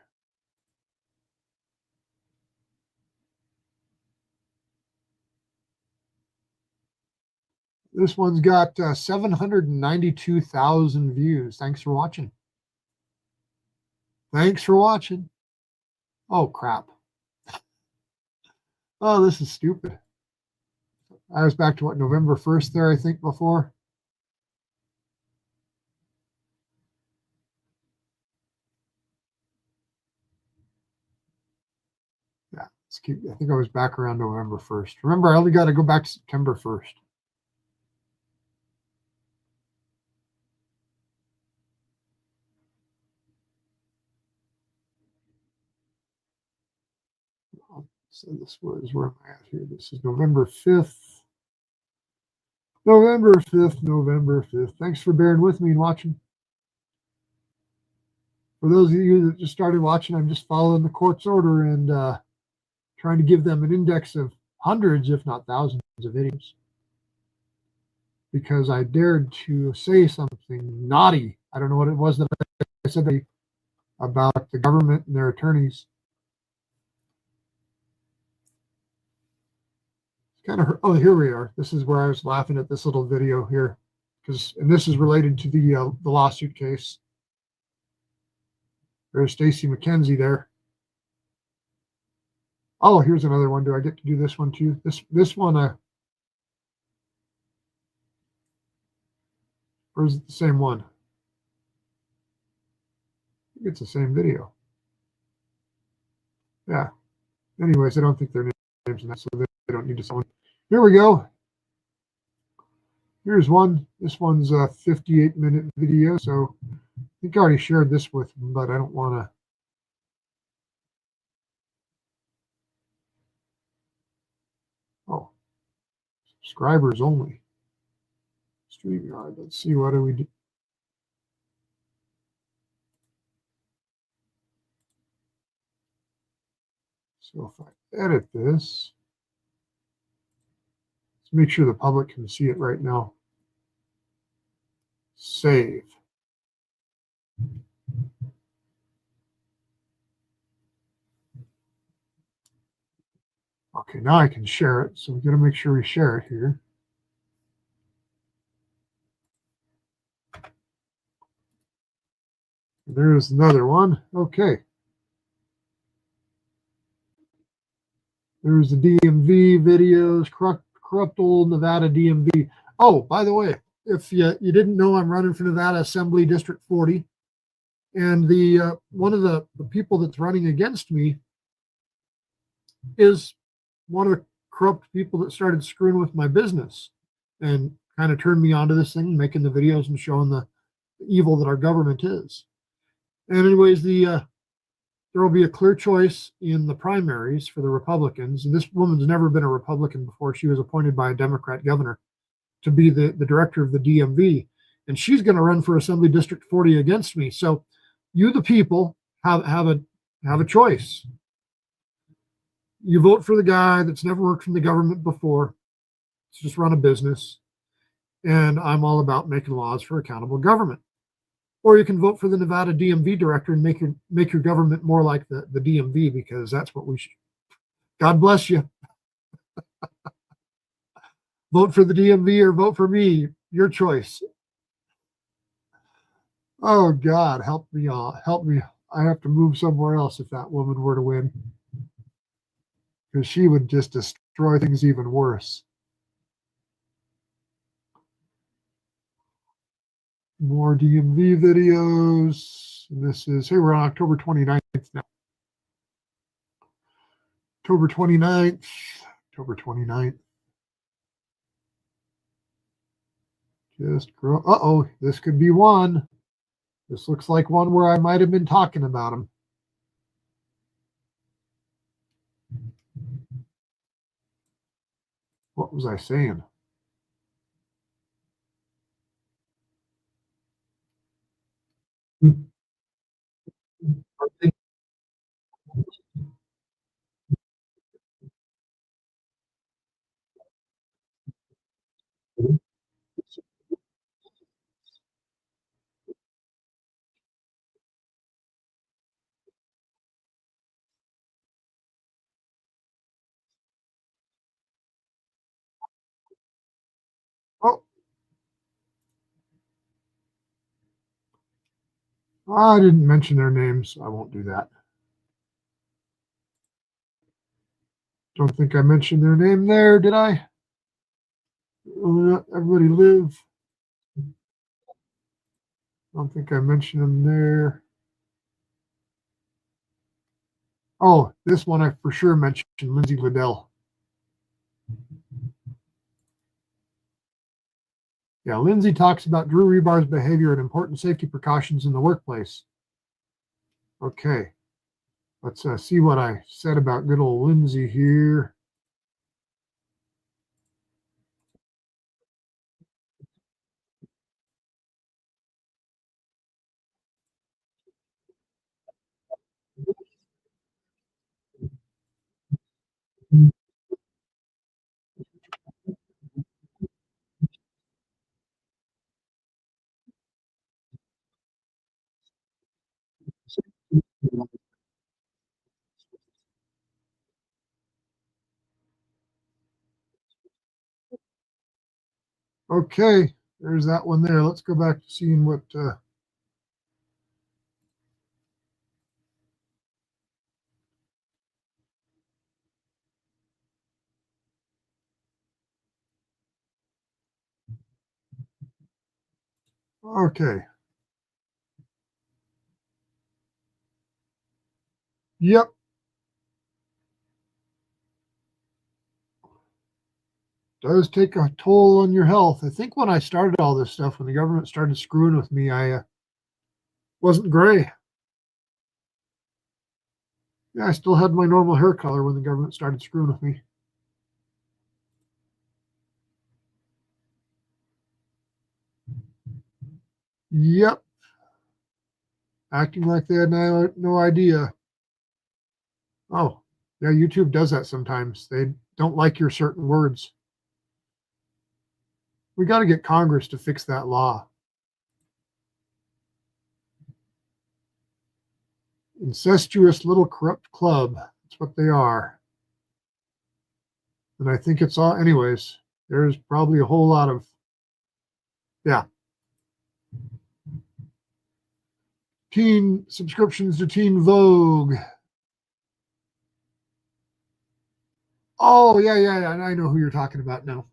A: This one's got 792,000 views. Thanks for watching. Thanks for watching. Oh, crap. Oh, this is stupid. I was back to what, November 1st there, I think, before. Yeah, let's keep, I think I was back around November 1st. Remember, I only got to go back to September 1st. So this was, where am I at here? This is November 5th. November 5th. Thanks for bearing with me and watching. For those of you that just started watching, I'm just following the court's order and trying to give them an index of hundreds, if not thousands, of videos. Because I dared to say something naughty. I don't know what it was that I said about the government and their attorneys. Kind of, oh, here we are. This is where I was laughing at this little video here, and this is related to the lawsuit case. There's Stacy McKenzie there. Oh, here's another one. Do I get to do this one too? This one, or is it the same one? I think it's the same video. Yeah. Anyways, I don't think their names in that, so they don't need to someone. Here we go. Here's one. This one's a 58-minute video, so I think I already shared this with them, but I don't want to. Oh, subscribers only. StreamYard. Let's see, what do we do? So if I edit this, let's make sure the public can see it right now. Save. Okay, now I can share it. So we're going to make sure we share it here. There's another one. Okay. There's the DMV videos, corrupt old Nevada DMV. Oh, by the way, if you didn't know, I'm running for Nevada Assembly District 40. And the one of the people that's running against me is one of the corrupt people that started screwing with my business and kind of turned me onto this thing, making the videos and showing the evil that our government is. And anyways, there will be a clear choice in the primaries for the Republicans. And this woman's never been a Republican before. She was appointed by a Democrat governor to be the director of the DMV. And she's going to run for Assembly District 40 against me. So you, the people, have a choice. You vote for the guy that's never worked for the government before. It's just run a business. And I'm all about making laws for accountable government. Or you can vote for the Nevada DMV director and make your government more like the DMV, because that's what we should. God bless you. Vote for the DMV or vote for me. Your choice. Oh God, help me help me. I have to move somewhere else if that woman were to win, because she would just destroy things even worse. More DMV videos. And this is, hey, we're on October 29th now. October 29th. October 29th. Just grow. Uh-oh, this could be one. This looks like one where I might have been talking about him. What was I saying? Oh, I didn't mention their names. I won't do that. Don't think I mentioned their name there, did I? Everybody live. Don't think I mentioned them there. Oh, this one I for sure mentioned, Lindsay Liddell. Yeah, Lindsay talks about Drew Rebar's behavior and important safety precautions in the workplace. Okay, let's see what I said about good old Lindsay here. Okay, there's that one there. Let's go back to seeing what. Okay. Yep. Does take a toll on your health. I think when I started all this stuff, when the government started screwing with me, I wasn't gray. Yeah, I still had my normal hair color when the government started screwing with me. Yep. Acting like they had no idea. Oh, yeah, YouTube does that sometimes. They don't like your certain words. We got to get Congress to fix that law. Incestuous little corrupt club. That's what they are. And I think it's all, anyways, there's probably a whole lot of, yeah. Teen subscriptions to Teen Vogue. Oh, yeah, yeah, yeah. I know who you're talking about now.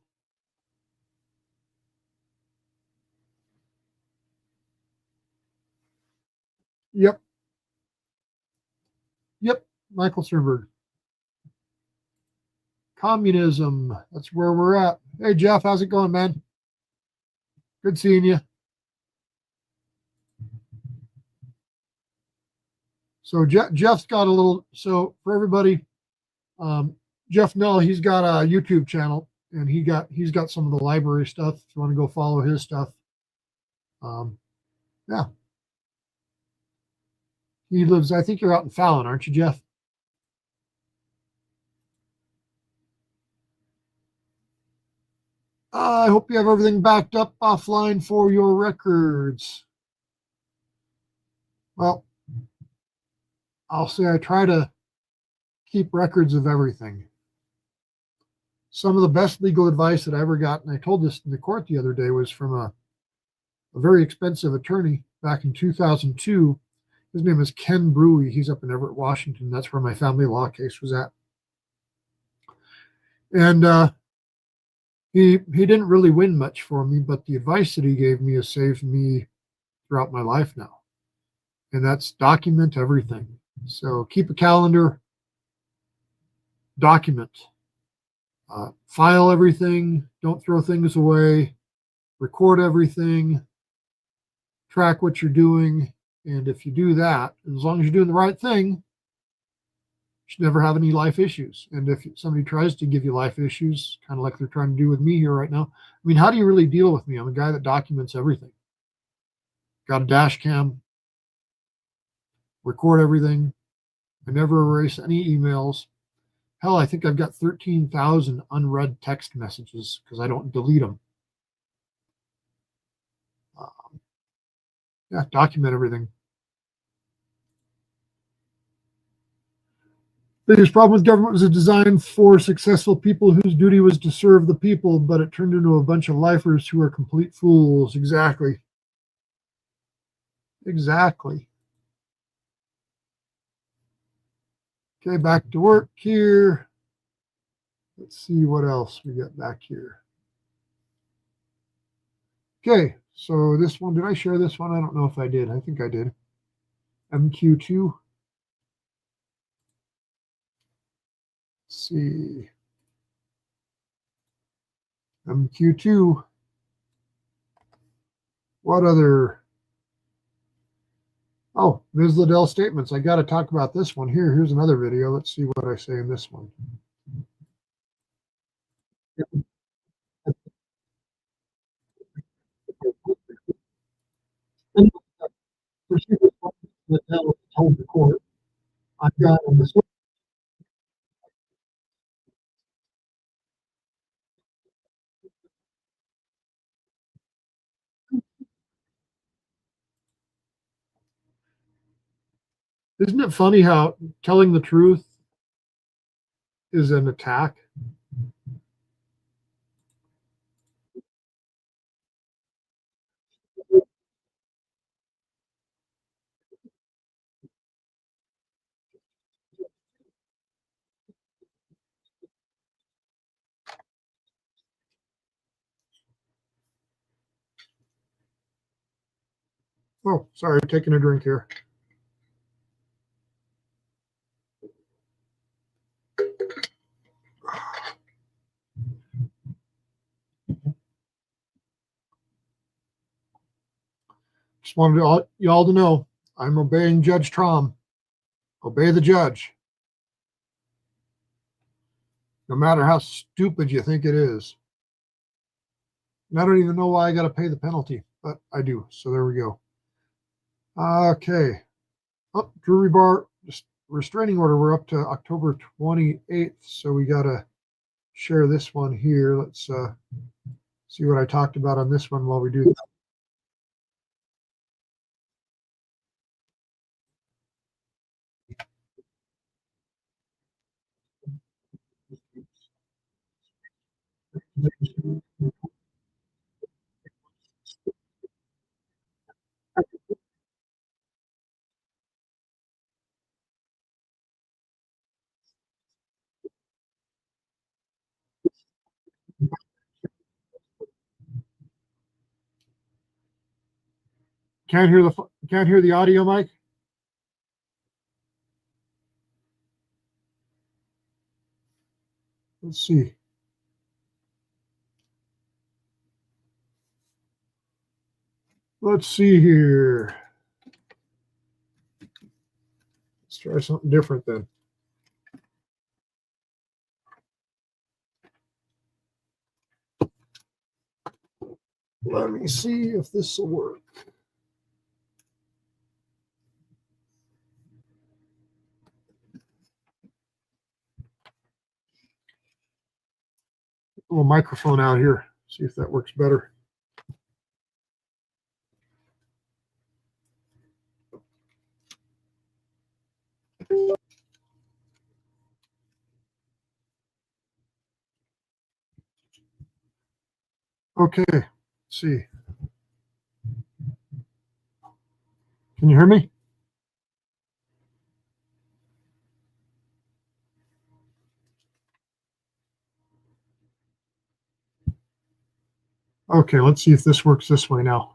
A: Yep. Yep. Michael Sternberg. Communism. That's where we're at. Hey, Jeff, how's it going, man? Good seeing you. So Jeff's got a little. So for everybody, Jeff Null, he's got a YouTube channel, and he's got some of the library stuff. If you want to go follow his stuff, yeah. He lives. I think you're out in Fallon, aren't you, Jeff? I hope you have everything backed up offline for your records. Well, I'll say I try to keep records of everything. Some of the best legal advice that I ever got, and I told this in the court the other day, was from a very expensive attorney back in 2002. His name is Ken Brewy. He's up in Everett, Washington. That's where my family law case was at. And he didn't really win much for me, but the advice that he gave me has saved me throughout my life now. And that's document everything. So keep a calendar, document, file everything, don't throw things away, record everything, track what you're doing. And if you do that, as long as you're doing the right thing, you should never have any life issues. And if somebody tries to give you life issues, kind of like they're trying to do with me here right now, I mean, how do you really deal with me? I'm a guy that documents everything. Got a dash cam, record everything. I never erase any emails. Hell, I think I've got 13,000 unread text messages because I don't delete them. Yeah, document everything. The biggest problem with government was it designed for successful people whose duty was to serve the people, but it turned into a bunch of lifers who are complete fools. Exactly. Exactly. Okay, back to work here. Let's see what else we got back here. Okay, so this one, did I share this one? I don't know if I did. I think I did. MQ2. Let's see. MQ2. What other? Oh, Ms. Liddell statements. I got to talk about this one here. Here's another video. Let's see what I say in this one. Liddell told the court, I've got on this. Isn't it funny how telling the truth is an attack? Oh, sorry, taking a drink here. Just wanted y'all to know I'm obeying Judge Traum. Obey the judge, no matter how stupid you think it is. And I don't even know why I got to pay the penalty, but I do. So there we go. Okay. Oh, jury bar restraining order. We're up to October 28th. So we got to share this one here. Let's see what I talked about on this one while we do that. Can't hear the audio, Mike? Let's see. Let's see here. Let's try something different then. Let me see if this will work. A little microphone out here. See if that works better. Okay, let's see. Can you hear me? Okay, let's see if this works this way now.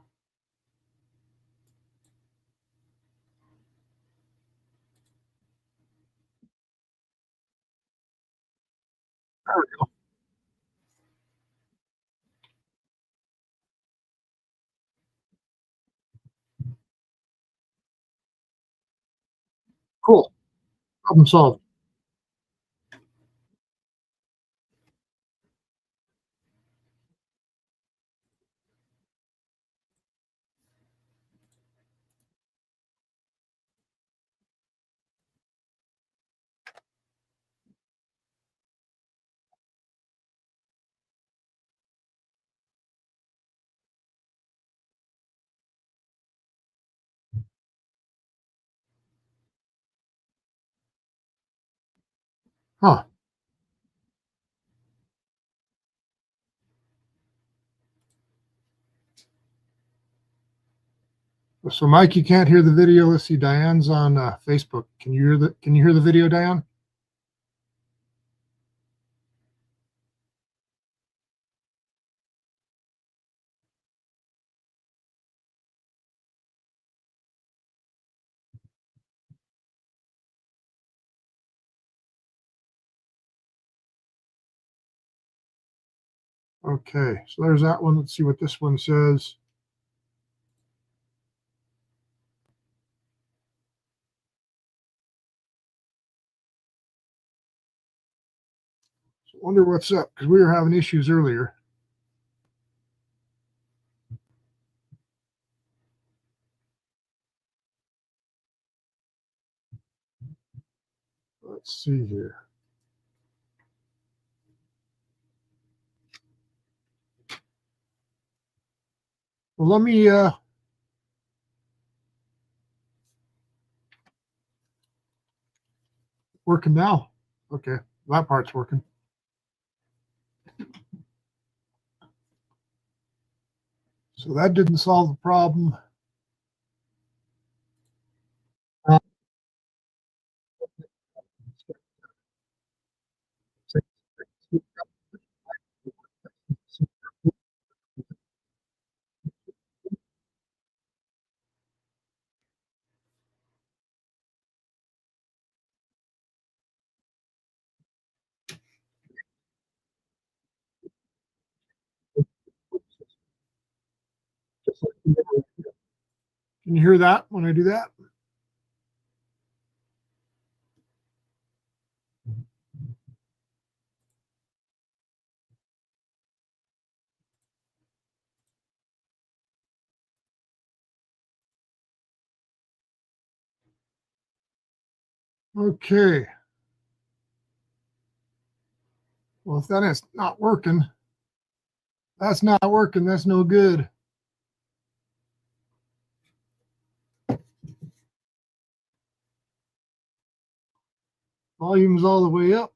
A: There we go. Cool. Problem solved. Huh. So Mike, you can't hear the video. Let's see. Diane's on Facebook. Can you hear the video, Diane? Okay, so there's that one. Let's see what this one says. So I wonder what's up because we were having issues earlier. Let's see here. Well, let me working now. Okay, that part's working. So that didn't solve the problem. Can you hear that when I do that? Okay. Well, if that is not working, that's not working. That's no good. Volume's all the way up.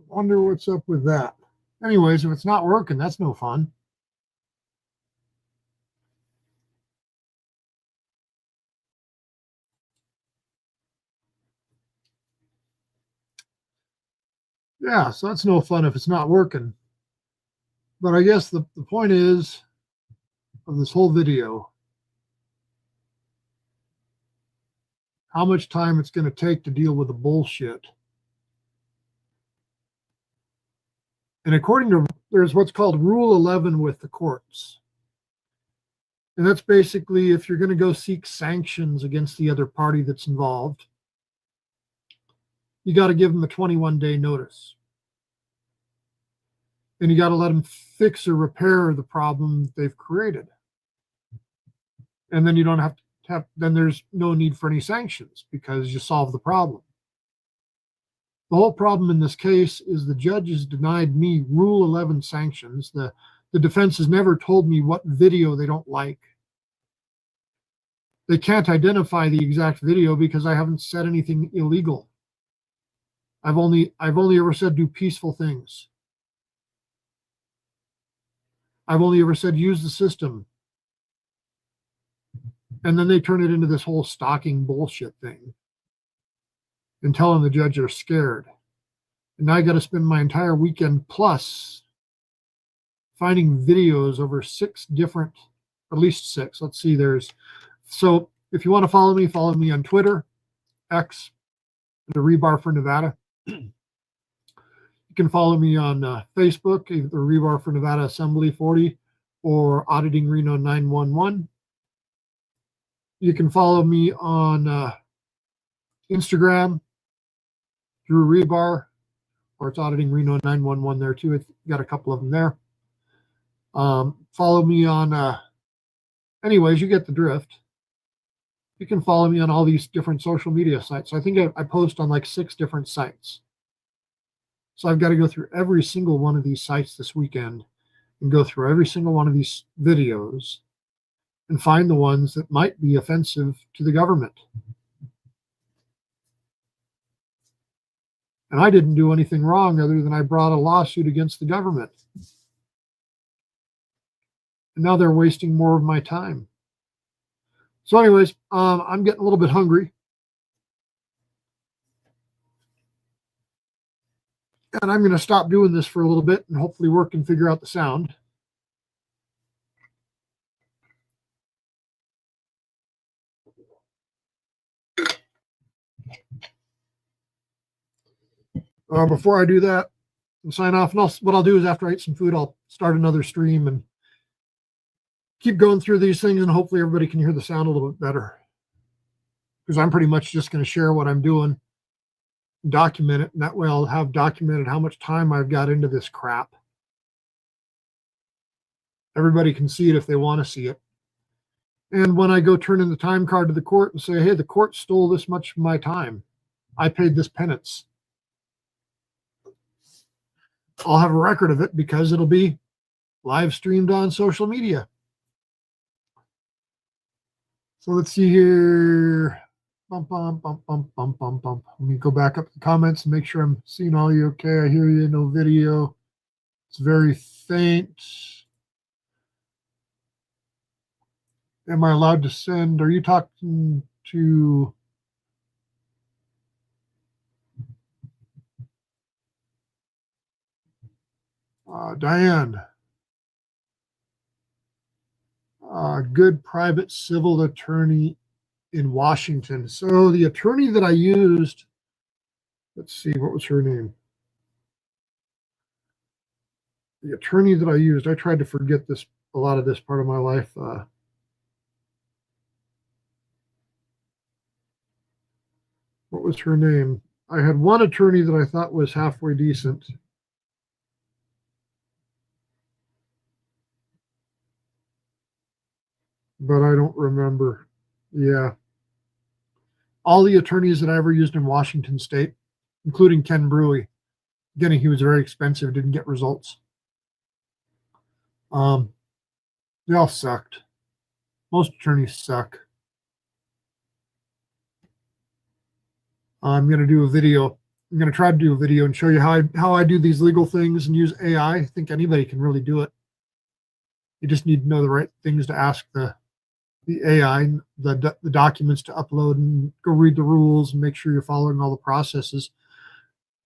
A: Wonder what's up with that. Anyways, if it's not working, that's no fun. Yeah, so that's no fun if it's not working. But I guess the point is of this whole video, how much time it's going to take to deal with the bullshit. And according to, there's what's called Rule 11 with the courts. And that's basically if you're going to go seek sanctions against the other party that's involved, you got to give them a 21-day notice. And you got to let them fix or repair the problem they've created. And then you don't have to then there's no need for any sanctions because you solve the problem. The whole problem in this case is the judge has denied me Rule 11 sanctions. The defense has never told me what video they don't like. They can't identify the exact video because I haven't said anything illegal. I've only ever said do peaceful things. I've only ever said use the system. And then they turn it into this whole stalking bullshit thing and telling the judge they're scared. And now I got to spend my entire weekend plus finding videos over 6 different, at least 6. Let's see, so if you want to follow me on Twitter, X, the Rebar for Nevada. You can follow me on Facebook, either Rebar for Nevada Assembly 40 or Auditing Reno 911. You can follow me on Instagram, Drew Rebar, or it's Auditing Reno 911 there too. It's got a couple of them there. Follow me on, anyways, you get the drift. You can follow me on all these different social media sites. So I think I post on like 6 different sites. So I've got to go through every single one of these sites this weekend and go through every single one of these videos and find the ones that might be offensive to the government. And I didn't do anything wrong other than I brought a lawsuit against the government. And now they're wasting more of my time. So anyways, I'm getting a little bit hungry. And I'm going to stop doing this for a little bit and hopefully work and figure out the sound. Before I do that and sign off, and what I'll do is after I eat some food, I'll start another stream and keep going through these things, and hopefully everybody can hear the sound a little bit better. Because I'm pretty much just going to share what I'm doing, document it, and that way I'll have documented how much time I've got into this crap. Everybody can see it if they want to see it. And when I go turn in the time card to the court and say, hey, the court stole this much of my time, I paid this penance, I'll have a record of it because it'll be live streamed on social media. So let's see here. Let me go back up to the comments and make sure I'm seeing all you okay. I hear you, no video. It's very faint. Am I allowed to send? Are you talking to Diane? Good private civil attorney in Washington. So the attorney that I used, let's see, what was her name? The attorney that I used, I tried to forget a lot of this part of my life. What was her name? I had one attorney that I thought was halfway decent. But I don't remember. Yeah. All the attorneys that I ever used in Washington State, including Ken Brewy, again, he was very expensive, didn't get results. They all sucked. Most attorneys suck. I'm going to do a video. I'm going to try to do a video and show you how I do these legal things and use AI. I think anybody can really do it. You just need to know the right things to ask the AI, the documents to upload, and go read the rules and make sure you're following all the processes.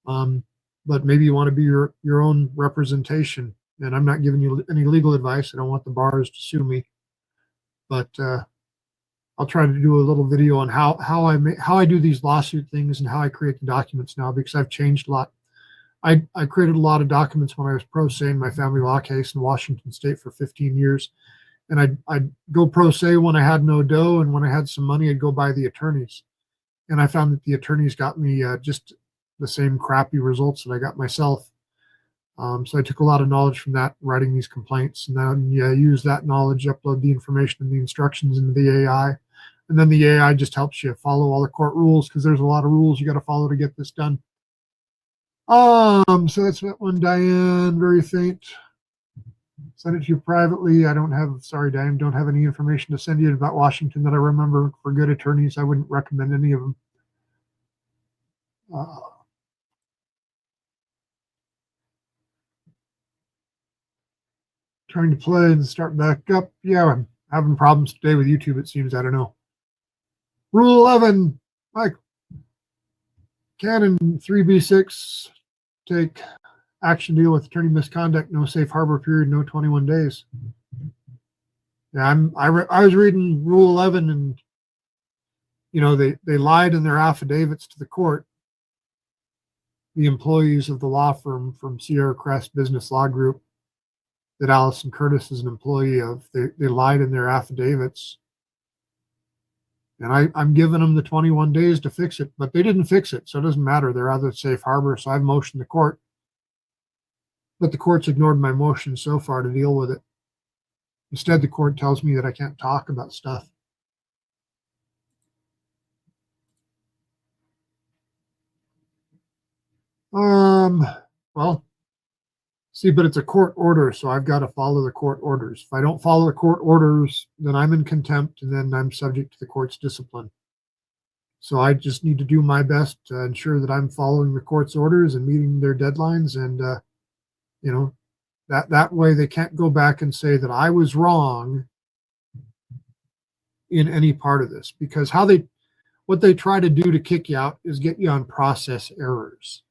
A: But maybe you want to be your own representation. And I'm not giving you any legal advice. I don't want the bars to sue me. But I'll try to do a little video on how I do these lawsuit things and how I create the documents now, because I've changed a lot. I created a lot of documents when I was pro se in my family law case in Washington State for 15 years. And I'd go pro se when I had no dough, and when I had some money, I'd go buy the attorneys. And I found that the attorneys got me just the same crappy results that I got myself. So I took a lot of knowledge from that, writing these complaints, and then use that knowledge, upload the information and the instructions into the AI. And then the AI just helps you follow all the court rules, because there's a lot of rules you got to follow to get this done. So that's that one, Diane, very faint. Send it to you privately. Sorry, Diane, don't have any information to send you about Washington that I remember for good attorneys. I wouldn't recommend any of them. Trying to play and start back up. Yeah, I'm having problems today with YouTube, it seems. I don't know. Rule 11, Mike. Canon 3B6, take action, deal with attorney misconduct, no safe harbor period, no 21 days. Yeah, I was reading Rule 11, and they lied in their affidavits to the court. The employees of the law firm from Sierra Crest Business Law Group that Alison Kertis is an employee of, they lied in their affidavits. And I'm giving them the 21 days to fix it, but they didn't fix it, so it doesn't matter. They're out of the safe harbor, so I've motioned the court. But the court's ignored my motion so far to deal with it. Instead, the court tells me that I can't talk about stuff. Well, see, but it's a court order, so I've got to follow the court orders. If I don't follow the court orders, then I'm in contempt, and then I'm subject to the court's discipline. So I just need to do my best to ensure that I'm following the court's orders and meeting their deadlines, and that way they can't go back and say that I was wrong in any part of this, because what they try to do to kick you out is get you on process errors.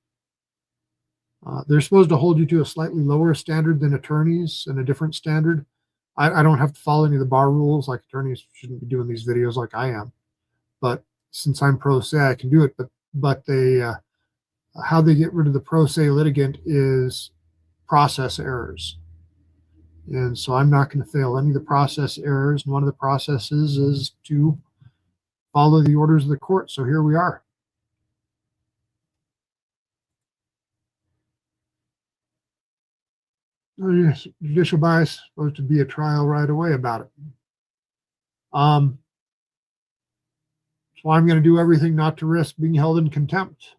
A: They're supposed to hold you to a slightly lower standard than attorneys, and a different standard. I don't have to follow any of the bar rules, like attorneys shouldn't be doing these videos like I am. But since I'm pro se, I can do it. But they how they get rid of the pro se litigant is process errors. And so I'm not going to fail any of the process errors. And one of the processes is to follow the orders of the court. So here we are. Judicial bias, supposed to be a trial right away about it. So I'm going to do everything not to risk being held in contempt.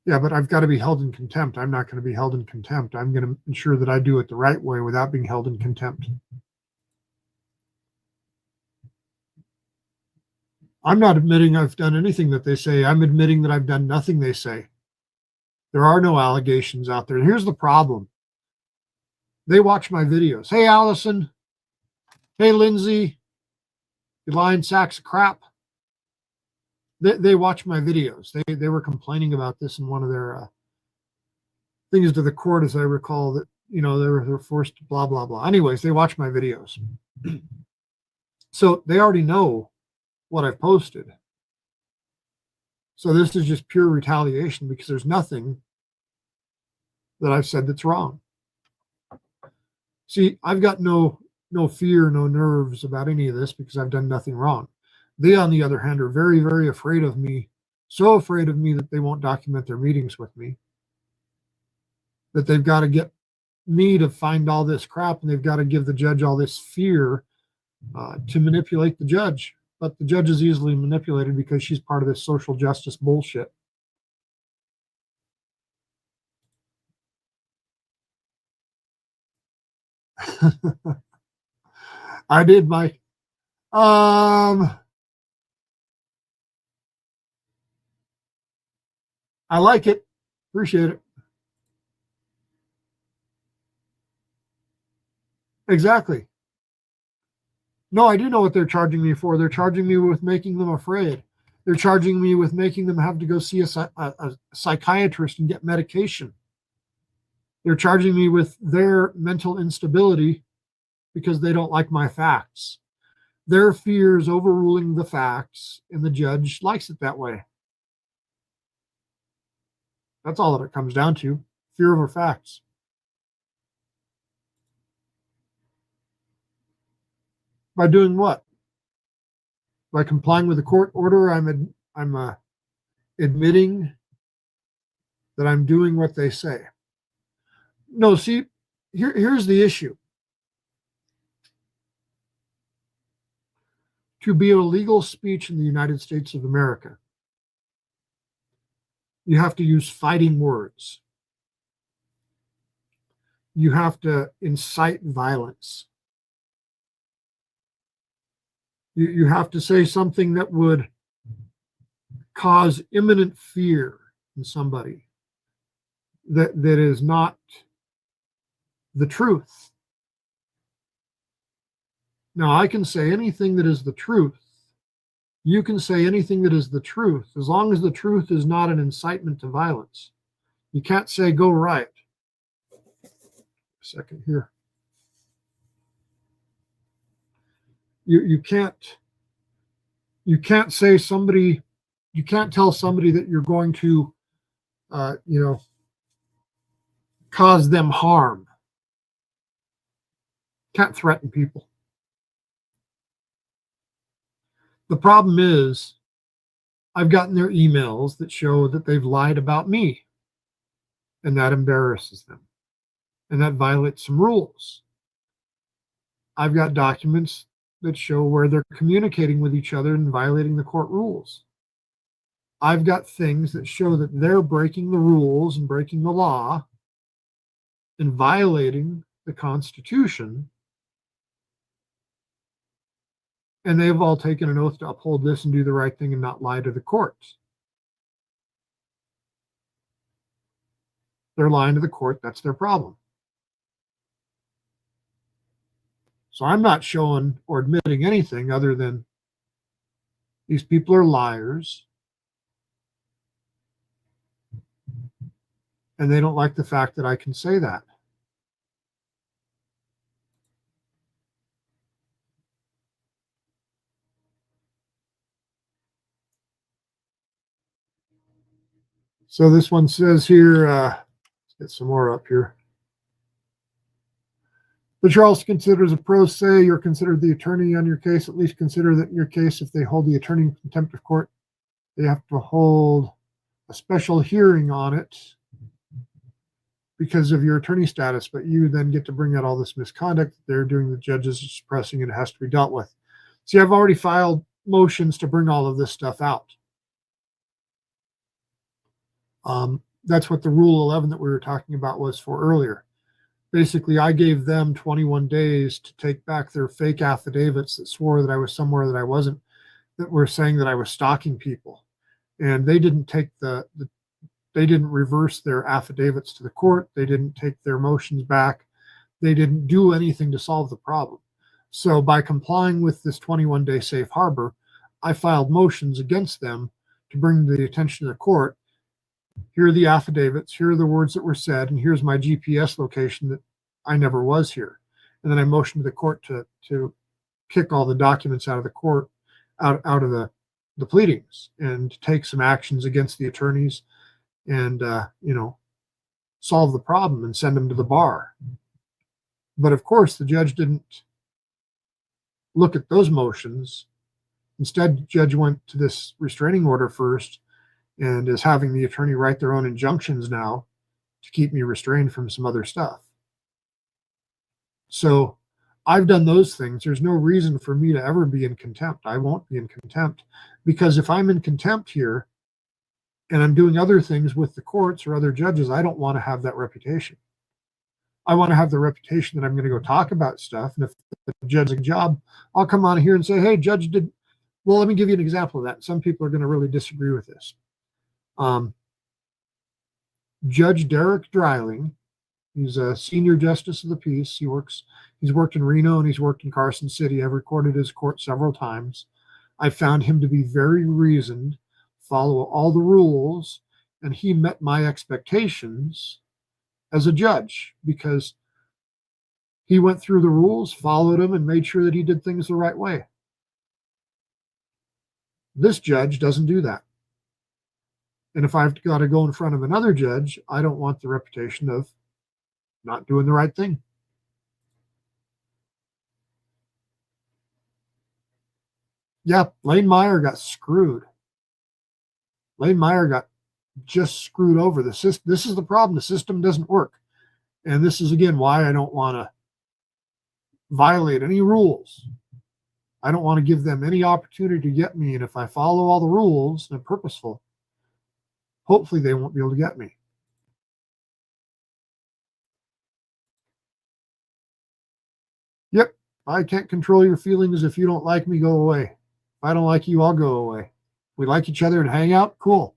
A: Yeah, but I've got to be held in contempt. I'm not going to be held in contempt. I'm going to ensure that I do it the right way without being held in contempt. I'm not admitting I've done anything that they say. I'm admitting that I've done nothing they say. There are no allegations out there. And here's the problem. They watch my videos. Hey, Alison. Hey, Lindsay. You lying sacks of crap. They watch my videos. They were complaining about this in one of their things to the court, as I recall, that they're forced to blah blah blah. Anyways, they watch my videos, so they already know what I've posted. So this is just pure retaliation, because there's nothing that I've said that's wrong. See, I've got no fear, no nerves about any of this, because I've done nothing wrong. They, on the other hand, are very, very afraid of me, so afraid of me that they won't document their meetings with me, that they've got to get me to find all this crap, and they've got to give the judge all this fear to manipulate the judge. But the judge is easily manipulated because she's part of this social justice bullshit. I did, Mike. I like it. Appreciate it. Exactly. No, I do know what they're charging me for. They're charging me with making them afraid. They're charging me with making them have to go see a psychiatrist and get medication. They're charging me with their mental instability because they don't like my facts. Their fear is overruling the facts, and the judge likes it that way. That's all that it comes down to. Fear over facts. By doing what? By complying with the court order, I'm admitting that I'm doing what they say. No, see, here's the issue. To be a legal speech in the United States of America, you have to use fighting words. You have to incite violence. You have to say something that would cause imminent fear in somebody. that is not the truth. Now, I can say anything that is the truth. You can say anything that is the truth, as long as the truth is not an incitement to violence. You can't say go riot. A second here. You can't say somebody, you can't tell somebody that you're going to cause them harm. Can't threaten people. The problem is, I've gotten their emails that show that they've lied about me, and that embarrasses them, and that violates some rules. I've got documents that show where they're communicating with each other and violating the court rules. I've got things that show that they're breaking the rules and breaking the law and violating the Constitution. And they've all taken an oath to uphold this and do the right thing and not lie to the courts. They're lying to the court. That's their problem. So I'm not showing or admitting anything other than these people are liars. And they don't like the fact that I can say that. So this one says here, let's get some more up here. But you're also considered as a pro se, you're considered the attorney on your case. At least consider that in your case, if they hold the attorney in contempt of court, they have to hold a special hearing on it because of your attorney status. But you then get to bring out all this misconduct that they're doing, the judges are suppressing, and it has to be dealt with. See, I've already filed motions to bring all of this stuff out. That's what the Rule 11 that we were talking about was for earlier. Basically, I gave them 21 days to take back their fake affidavits that swore that I was somewhere that I wasn't, that were saying that I was stalking people. And they didn't take they didn't reverse their affidavits to the court. They didn't take their motions back. They didn't do anything to solve the problem. So by complying with this 21-day safe harbor, I filed motions against them to bring to the attention of the court. Here are the affidavits, here are the words that were said, and here's my GPS location that I never was here. And then I motioned to the court to kick all the documents out of the court, out of the pleadings, and to take some actions against the attorneys and, solve the problem and send them to the bar. But of course, the judge didn't look at those motions. Instead, the judge went to this restraining order first and is having the attorney write their own injunctions now to keep me restrained from some other stuff. So I've done those things. There's no reason for me to ever be in contempt. I won't be in contempt, because if I'm in contempt here and I'm doing other things with the courts or other judges, I don't want to have that reputation. I want to have the reputation that I'm going to go talk about stuff. And if the judge has a job, I'll come on here and say, hey, judge did. Well, let me give you an example of that. Some people are going to really disagree with this. Judge Derek Dreiling, he's a senior justice of the peace. He's worked in Reno and he's worked in Carson City. I've recorded his court several times. I found him to be very reasoned, follow all the rules, and he met my expectations as a judge because he went through the rules, followed them, and made sure that he did things the right way. This judge doesn't do that. And if I've got to go in front of another judge, I don't want the reputation of not doing the right thing. Yeah, Lane Meyer got screwed. Lane Meyer got just screwed over. This is the problem. The system doesn't work. And this is, again, why I don't want to violate any rules. I don't want to give them any opportunity to get me. And if I follow all the rules and I'm purposeful, hopefully they won't be able to get me. Yep, I can't control your feelings. If you don't like me, go away. If I don't like you, I'll go away. We like each other and hang out, cool.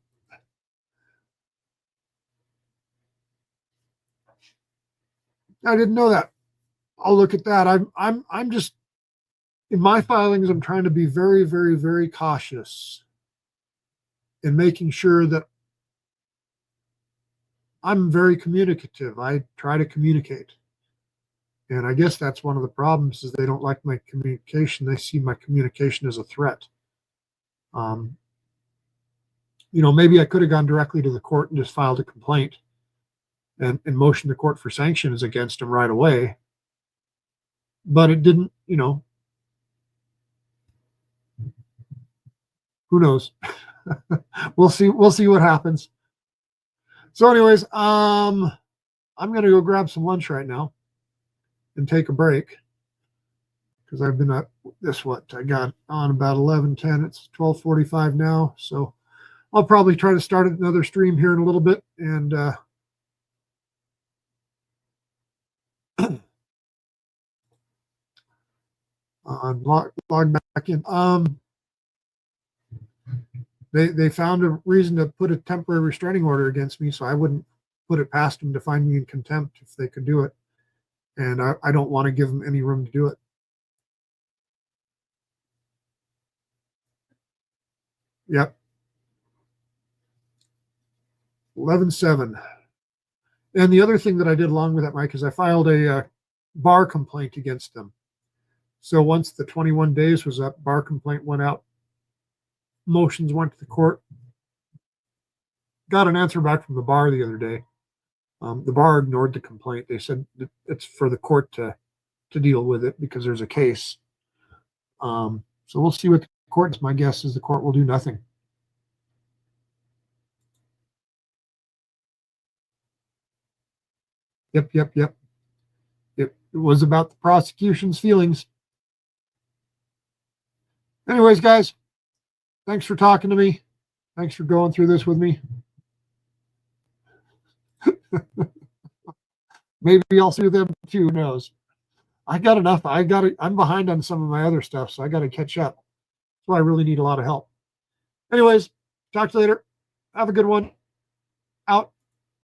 A: I didn't know that. I'll look at that. I'm just in my filings. I'm trying to be very, very, very cautious in making sure that I'm very communicative. I try to communicate. And I guess that's one of the problems is they don't like my communication. They see my communication as a threat. Maybe I could have gone directly to the court and just filed a complaint and motioned the court for sanctions against them right away. But it didn't, who knows? We'll see what happens. So anyways, I'm going to go grab some lunch right now and take a break because I've been at this, I got on about 11:10. It's 12:45 now. So I'll probably try to start another stream here in a little bit and log back in. They found a reason to put a temporary restraining order against me, so I wouldn't put it past them to find me in contempt if they could do it. And I don't want to give them any room to do it. Yep. 11-7. And the other thing that I did along with that, Mike, is I filed a bar complaint against them. So once the 21 days was up, bar complaint went out. Motions went to the court. Got an answer back from the bar the other day. The bar ignored the complaint. They said it's for the court to deal with it because there's a case. So we'll see what the court's. My guess is the court will do nothing. Yep. It was about the prosecution's feelings. Anyways, guys, thanks for talking to me. Thanks for going through this with me. Maybe I'll see them too. Who knows? I got enough. I'm behind on some of my other stuff, so I got to catch up. So I really need a lot of help. Anyways, talk to you later. Have a good one. Out.